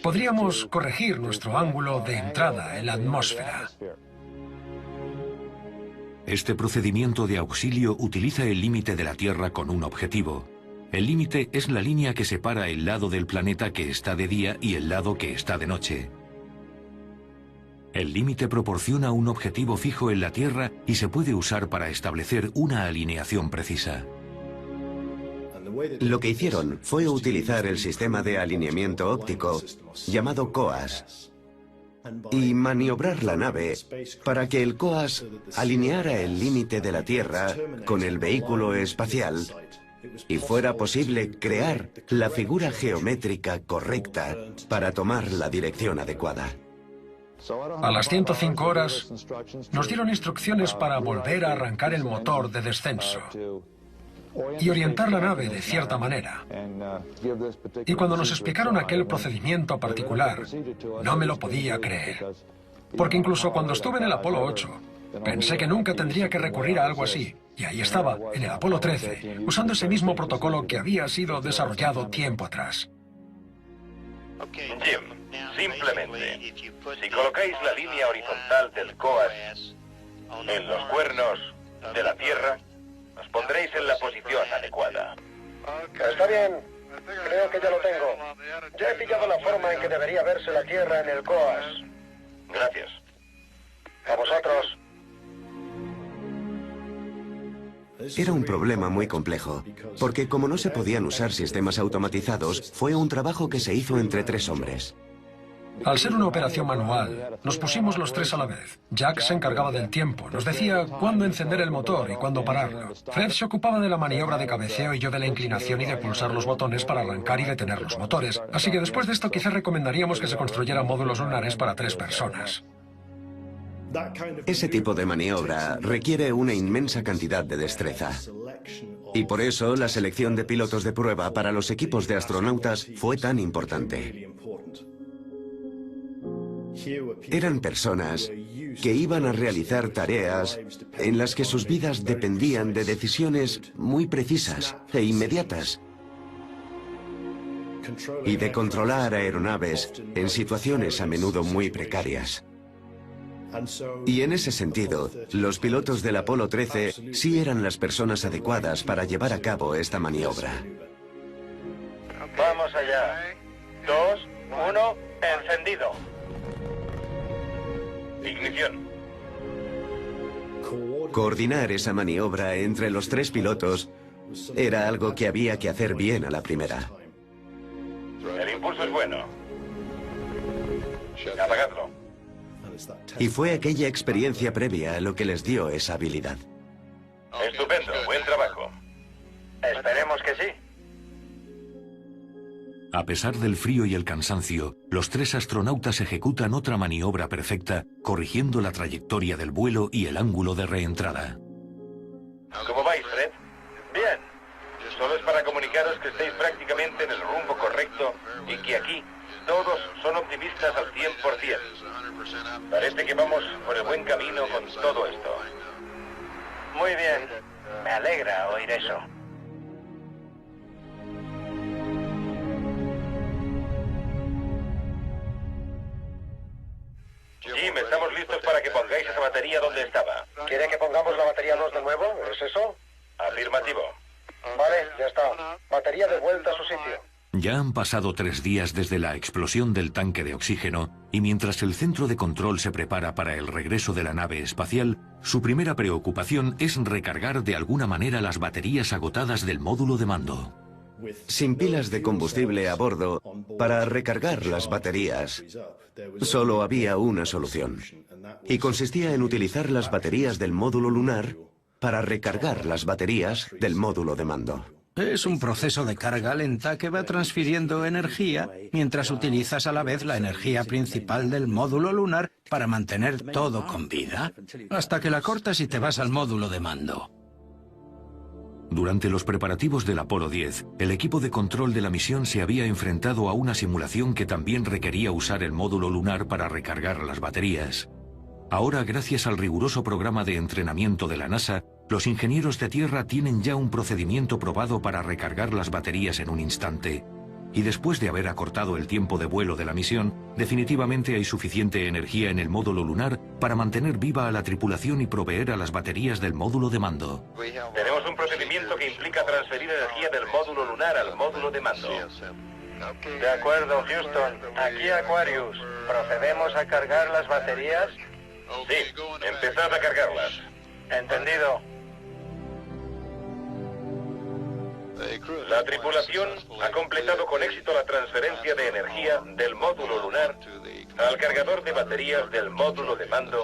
podríamos corregir nuestro ángulo de entrada en la atmósfera. Este procedimiento de auxilio utiliza el límite de la Tierra con un objetivo. El límite es la línea que separa el lado del planeta que está de día y el lado que está de noche. El límite proporciona un objetivo fijo en la Tierra y se puede usar para establecer una alineación precisa. Lo que hicieron fue utilizar el sistema de alineamiento óptico llamado COAS y maniobrar la nave para que el COAS alineara el límite de la Tierra con el vehículo espacial y fuera posible crear la figura geométrica correcta para tomar la dirección adecuada. A las 105 horas nos dieron instrucciones para volver a arrancar el motor de descenso y orientar la nave de cierta manera. Y cuando nos explicaron aquel procedimiento particular, no me lo podía creer. Porque incluso cuando estuve en el Apolo 8, pensé que nunca tendría que recurrir a algo así. Y ahí estaba, en el Apolo 13, usando ese mismo protocolo que había sido desarrollado tiempo atrás. Jim, simplemente, si colocáis la línea horizontal del COAS en los cuernos de la Tierra, os pondréis en la posición adecuada. Está bien. Creo que ya lo tengo. Ya he pillado la forma en que debería verse la Tierra en el COAS. Gracias. A vosotros. Era un problema muy complejo, porque como no se podían usar sistemas automatizados, fue un trabajo que se hizo entre 3 hombres. Al ser una operación manual, nos pusimos los 3 a la vez. Jack se encargaba del tiempo, nos decía cuándo encender el motor y cuándo pararlo. Fred se ocupaba de la maniobra de cabeceo y yo de la inclinación y de pulsar los botones para arrancar y detener los motores. Así que después de esto quizás recomendaríamos que se construyeran módulos lunares para 3 personas. Ese tipo de maniobra requiere una inmensa cantidad de destreza. Y por eso la selección de pilotos de prueba para los equipos de astronautas fue tan importante. Eran personas que iban a realizar tareas en las que sus vidas dependían de decisiones muy precisas e inmediatas y de controlar aeronaves en situaciones a menudo muy precarias. Y en ese sentido, los pilotos del Apolo 13 sí eran las personas adecuadas para llevar a cabo esta maniobra. Vamos allá. 2, 1, encendido. Ignición. Coordinar esa maniobra entre los 3 pilotos era algo que había que hacer bien a la primera. El impulso es bueno. Apagadlo. Y fue aquella experiencia previa lo que les dio esa habilidad. Estupendo, buen trabajo. Esperemos que sí. A pesar del frío y el cansancio, los 3 astronautas ejecutan otra maniobra perfecta, corrigiendo la trayectoria del vuelo y el ángulo de reentrada. ¿Cómo vais, Fred? Bien. Solo es para comunicaros que estáis prácticamente en el rumbo correcto y que aquí todos son optimistas al 100%. Parece que vamos por el buen camino con todo esto. Muy bien. Me alegra oír eso. Jim, estamos listos para que pongáis esa batería donde estaba. ¿Quiere que pongamos la batería 2 de nuevo? ¿Es eso? Afirmativo. Vale, ya está. Batería de vuelta a su sitio. Ya han pasado 3 días desde la explosión del tanque de oxígeno y mientras el centro de control se prepara para el regreso de la nave espacial, su primera preocupación es recargar de alguna manera las baterías agotadas del módulo de mando. Sin pilas de combustible a bordo, para recargar las baterías, solo había una solución. Y consistía en utilizar las baterías del módulo lunar para recargar las baterías del módulo de mando. Es un proceso de carga lenta que va transfiriendo energía mientras utilizas a la vez la energía principal del módulo lunar para mantener todo con vida, hasta que la cortas y te vas al módulo de mando. Durante los preparativos del Apolo 10, el equipo de control de la misión se había enfrentado a una simulación que también requería usar el módulo lunar para recargar las baterías. Ahora, gracias al riguroso programa de entrenamiento de la NASA, los ingenieros de tierra tienen ya un procedimiento probado para recargar las baterías en un instante. Y después de haber acortado el tiempo de vuelo de la misión, definitivamente hay suficiente energía en el módulo lunar para mantener viva a la tripulación y proveer a las baterías del módulo de mando. Tenemos un procedimiento que implica transferir energía del módulo lunar al módulo de mando. De acuerdo, Houston. Aquí Aquarius. ¿Procedemos a cargar las baterías? Sí, empezad a cargarlas. Entendido. La tripulación ha completado con éxito la transferencia de energía del módulo lunar al cargador de baterías del módulo de mando,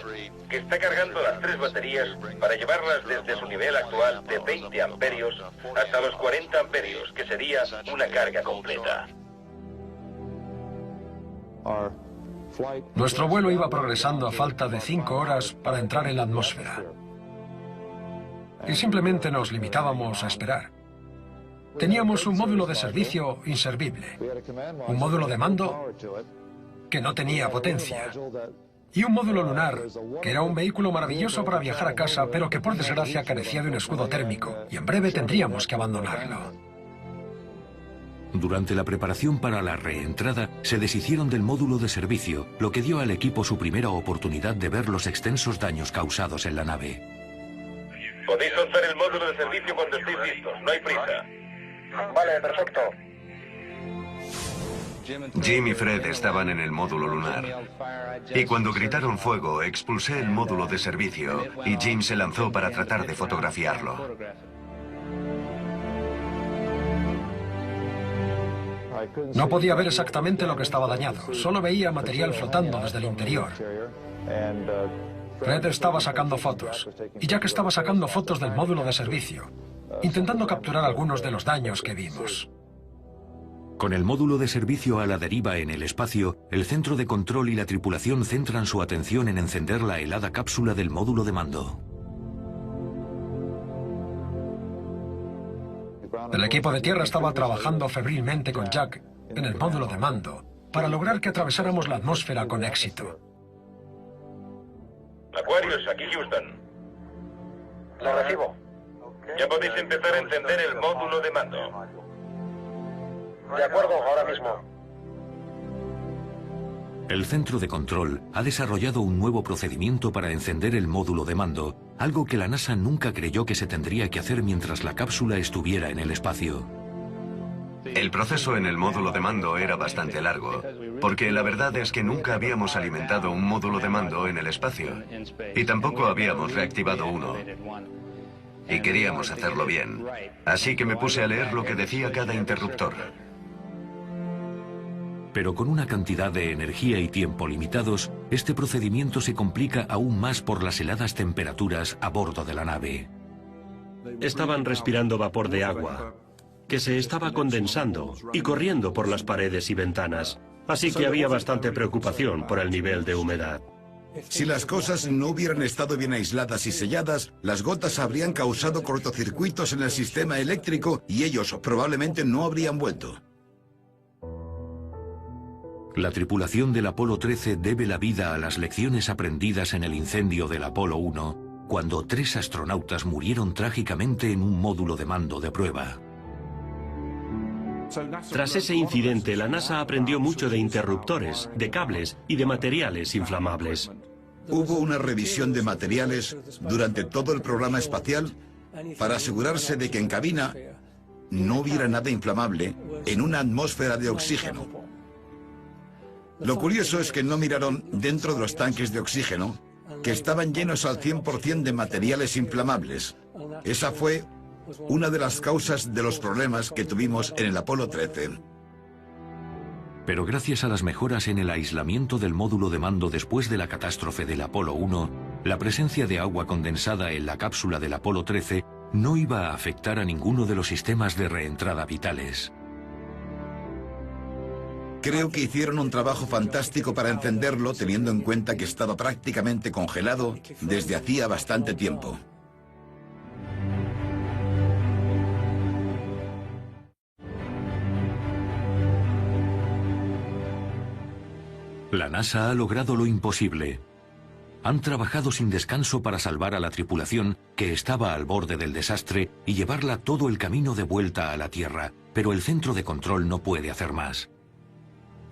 que está cargando las 3 baterías para llevarlas desde su nivel actual de 20 amperios hasta los 40 amperios, que sería una carga completa. Nuestro vuelo iba progresando a falta de 5 horas para entrar en la atmósfera. Y simplemente nos limitábamos a esperar. Teníamos un módulo de servicio inservible, un módulo de mando que no tenía potencia, Y un módulo lunar, que era un vehículo maravilloso para viajar a casa, pero que por desgracia carecía de un escudo térmico, y en breve tendríamos que abandonarlo. Durante la preparación para la reentrada, se deshicieron del módulo de servicio, lo que dio al equipo su primera oportunidad de ver los extensos daños causados en la nave. Podéis soltar el módulo de servicio cuando estéis listos, no hay prisa. Vale, perfecto. Jim y Fred estaban en el módulo lunar. Y cuando gritaron fuego, expulsé el módulo de servicio y Jim se lanzó para tratar de fotografiarlo. No podía ver exactamente lo que estaba dañado, solo veía material flotando desde el interior. Fred estaba sacando fotos, y Jack estaba sacando fotos del módulo de servicio, intentando capturar algunos de los daños que vimos. Con el módulo de servicio a la deriva en el espacio, el centro de control y la tripulación centran su atención en encender la helada cápsula del módulo de mando. El equipo de tierra estaba trabajando febrilmente con Jack en el módulo de mando para lograr que atravesáramos la atmósfera con éxito. Aquarius, aquí Houston. Lo recibo. Ya podéis empezar a encender el módulo de mando. De acuerdo, ahora mismo. El centro de control ha desarrollado un nuevo procedimiento para encender el módulo de mando, algo que la NASA nunca creyó que se tendría que hacer mientras la cápsula estuviera en el espacio. El proceso en el módulo de mando era bastante largo, porque la verdad es que nunca habíamos alimentado un módulo de mando en el espacio, y tampoco habíamos reactivado uno. Y queríamos hacerlo bien, así que me puse a leer lo que decía cada interruptor. Pero con una cantidad de energía y tiempo limitados, este procedimiento se complica aún más por las heladas temperaturas a bordo de la nave. Estaban respirando vapor de agua, que se estaba condensando y corriendo por las paredes y ventanas. Así que había bastante preocupación por el nivel de humedad. Si las cosas no hubieran estado bien aisladas y selladas, las gotas habrían causado cortocircuitos en el sistema eléctrico y ellos probablemente no habrían vuelto. La tripulación del Apolo 13 debe la vida a las lecciones aprendidas en el incendio del Apolo 1, cuando 3 astronautas murieron trágicamente en un módulo de mando de prueba. Tras ese incidente, la NASA aprendió mucho de interruptores, de cables y de materiales inflamables. Hubo una revisión de materiales durante todo el programa espacial para asegurarse de que en cabina no hubiera nada inflamable en una atmósfera de oxígeno. Lo curioso es que no miraron dentro de los tanques de oxígeno, que estaban llenos al 100% de materiales inflamables. Esa fue una de las causas de los problemas que tuvimos en el Apolo 13. Pero gracias a las mejoras en el aislamiento del módulo de mando después de la catástrofe del Apolo 1, la presencia de agua condensada en la cápsula del Apolo 13 no iba a afectar a ninguno de los sistemas de reentrada vitales. Creo que hicieron un trabajo fantástico para encenderlo, teniendo en cuenta que estaba prácticamente congelado desde hacía bastante tiempo. La NASA ha logrado lo imposible. Han trabajado sin descanso para salvar a la tripulación que estaba al borde del desastre y llevarla todo el camino de vuelta a la Tierra, pero el centro de control no puede hacer más.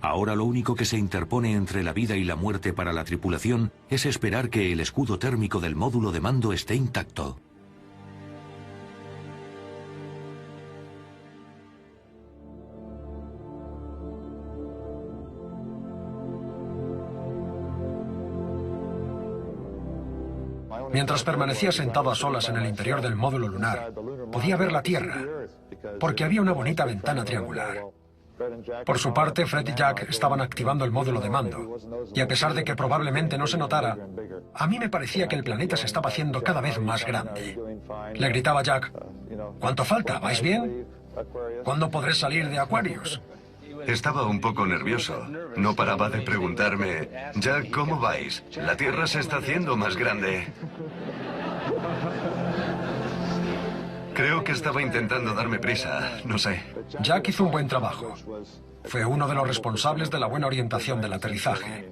Ahora lo único que se interpone entre la vida y la muerte para la tripulación es esperar que el escudo térmico del módulo de mando esté intacto. Mientras permanecía sentado a solas en el interior del módulo lunar, podía ver la Tierra, porque había una bonita ventana triangular. Por su parte, Fred y Jack estaban activando el módulo de mando, y a pesar de que probablemente no se notara, a mí me parecía que el planeta se estaba haciendo cada vez más grande. Le gritaba a Jack: ¿cuánto falta? ¿Vais bien? ¿Cuándo podré salir de Aquarius? Estaba un poco nervioso. No paraba de preguntarme: Jack, ¿cómo vais? La Tierra se está haciendo más grande. Creo que estaba intentando darme prisa, no sé. Jack hizo un buen trabajo. Fue uno de los responsables de la buena orientación del aterrizaje.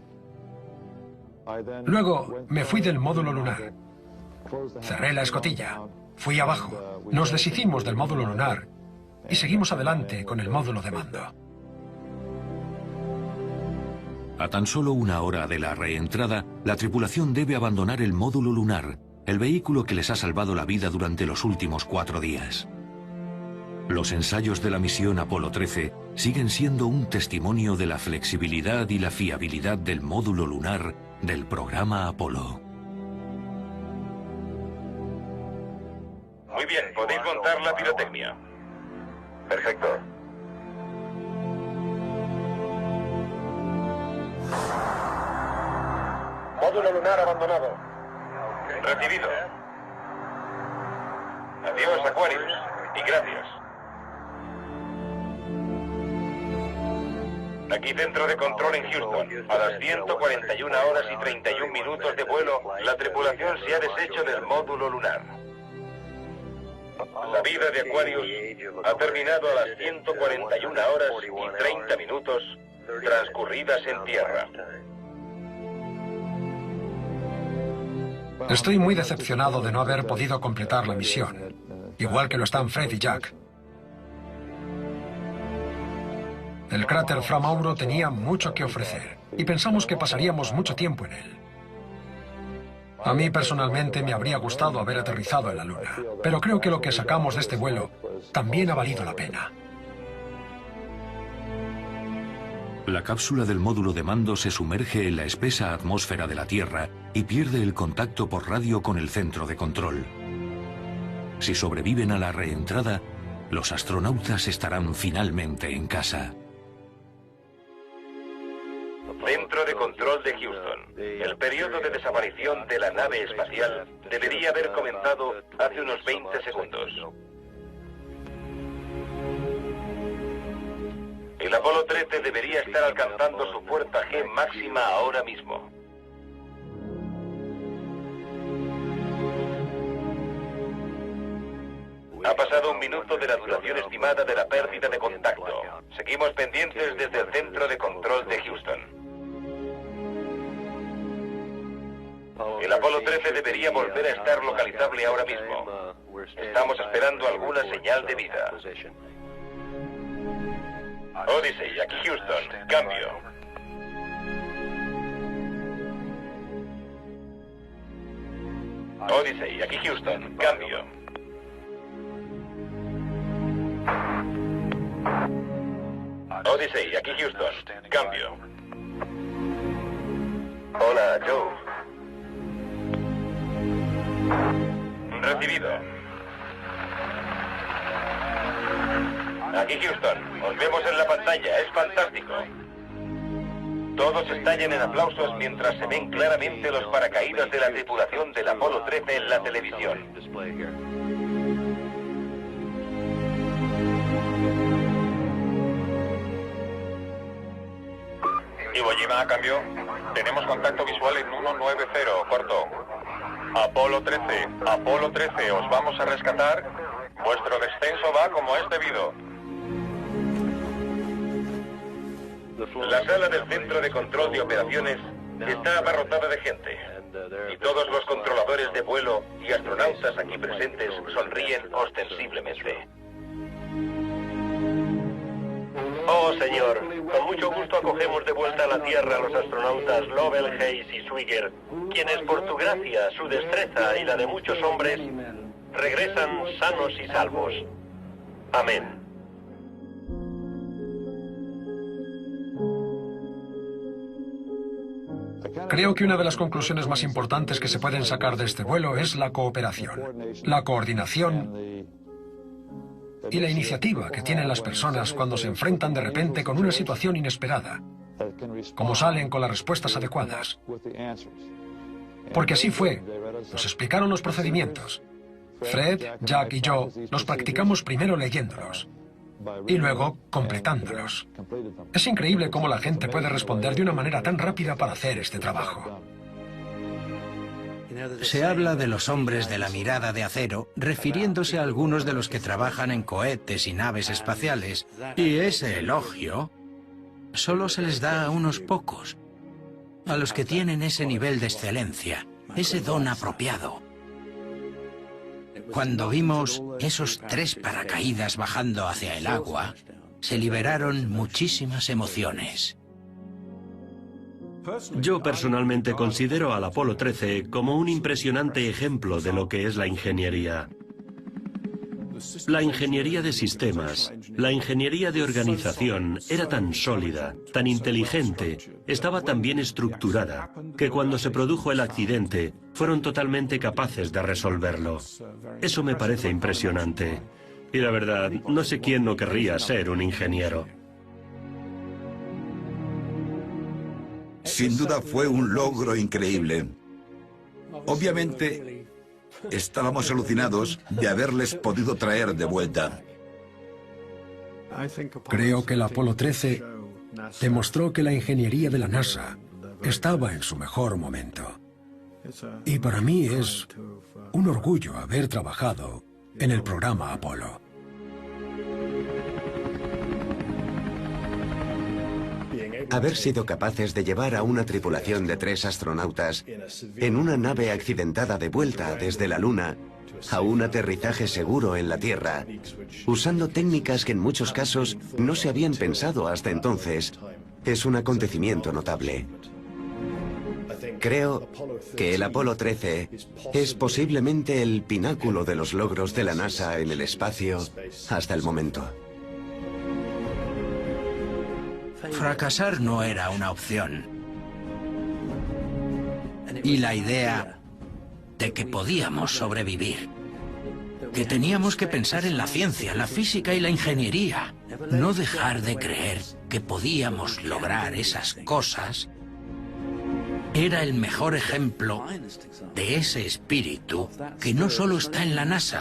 Luego me fui del módulo lunar. Cerré la escotilla. Fui abajo. Nos deshicimos del módulo lunar y seguimos adelante con el módulo de mando. A tan solo una hora de la reentrada, la tripulación debe abandonar el módulo lunar, el vehículo que les ha salvado la vida durante los últimos 4 días. Los ensayos de la misión Apolo 13 siguen siendo un testimonio de la flexibilidad y la fiabilidad del módulo lunar del programa Apolo. Muy bien, podéis montar la pirotecnia. Perfecto. Módulo lunar abandonado. Recibido. Adiós, Aquarius. Y gracias. Aquí centro de control en Houston. A las 141 horas y 31 minutos de vuelo, la tripulación se ha deshecho del módulo lunar. La vida de Aquarius ha terminado a las 141 horas y 30 minutos transcurridas en tierra. Estoy muy decepcionado de no haber podido completar la misión, igual que lo están Fred y Jack. El cráter Fra Mauro tenía mucho que ofrecer y pensamos que pasaríamos mucho tiempo en él. A mí personalmente me habría gustado haber aterrizado en la Luna, pero creo que lo que sacamos de este vuelo también ha valido la pena. La cápsula del módulo de mando se sumerge en la espesa atmósfera de la Tierra y pierde el contacto por radio con el centro de control. Si sobreviven a la reentrada, los astronautas estarán finalmente en casa. Centro de control de Houston. El periodo de desaparición de la nave espacial debería haber comenzado hace unos 20 segundos. El Apolo 13 debería estar alcanzando su puerta G máxima ahora mismo. Ha pasado 1 minuto de la duración estimada de la pérdida de contacto. Seguimos pendientes desde el centro de control de Houston. El Apolo 13 debería volver a estar localizable ahora mismo. Estamos esperando alguna señal de vida. Odyssey, aquí Houston. Cambio. Odyssey, aquí Houston. Cambio. Odyssey, aquí Houston. Cambio. Hola, Joe. Recibido. Aquí Houston, os vemos en la pantalla, es fantástico. Todos estallan en aplausos mientras se ven claramente los paracaídas de la tripulación del Apolo 13 en la televisión. Iwo Jima, a cambio. Tenemos contacto visual en 190, corto. Apolo 13, os vamos a rescatar. Vuestro descenso va como es debido. La sala del centro de control de operaciones está abarrotada de gente. Y todos los controladores de vuelo y astronautas aquí presentes sonríen ostensiblemente. Oh, señor, con mucho gusto acogemos de vuelta a la Tierra a los astronautas Lovell, Hayes y Swigert, quienes por tu gracia, su destreza y la de muchos hombres, regresan sanos y salvos. Amén. Creo que una de las conclusiones más importantes que se pueden sacar de este vuelo es la cooperación, la coordinación y la iniciativa que tienen las personas cuando se enfrentan de repente con una situación inesperada, cómo salen con las respuestas adecuadas. Porque así fue, nos explicaron los procedimientos. Fred, Jack y yo los practicamos primero leyéndolos y luego completándolos. Es increíble cómo la gente puede responder de una manera tan rápida para hacer este trabajo. Se habla de los hombres de la mirada de acero, refiriéndose a algunos de los que trabajan en cohetes y naves espaciales, y ese elogio solo se les da a unos pocos. a los que tienen ese nivel de excelencia, ese don apropiado. Cuando vimos esos 3 paracaídas bajando hacia el agua, se liberaron muchísimas emociones. Yo personalmente considero al Apolo 13 como un impresionante ejemplo de lo que es la ingeniería. La ingeniería de sistemas, la ingeniería de organización era tan sólida, tan inteligente, estaba tan bien estructurada, que cuando se produjo el accidente, fueron totalmente capaces de resolverlo. Eso me parece impresionante. Y la verdad, no sé quién no querría ser un ingeniero. Sin duda fue un logro increíble. Obviamente, estábamos alucinados de haberles podido traer de vuelta. Creo que el Apolo 13 demostró que la ingeniería de la NASA estaba en su mejor momento. Y para mí es un orgullo haber trabajado en el programa Apolo. Haber sido capaces de llevar a una tripulación de 3 astronautas en una nave accidentada de vuelta desde la Luna a un aterrizaje seguro en la Tierra, usando técnicas que en muchos casos no se habían pensado hasta entonces, es un acontecimiento notable. Creo que el Apolo 13 es posiblemente el pináculo de los logros de la NASA en el espacio hasta el momento. Fracasar no era una opción. Y la idea de que podíamos sobrevivir, que teníamos que pensar en la ciencia, la física y la ingeniería, no dejar de creer que podíamos lograr esas cosas, era el mejor ejemplo de ese espíritu que no solo está en la NASA,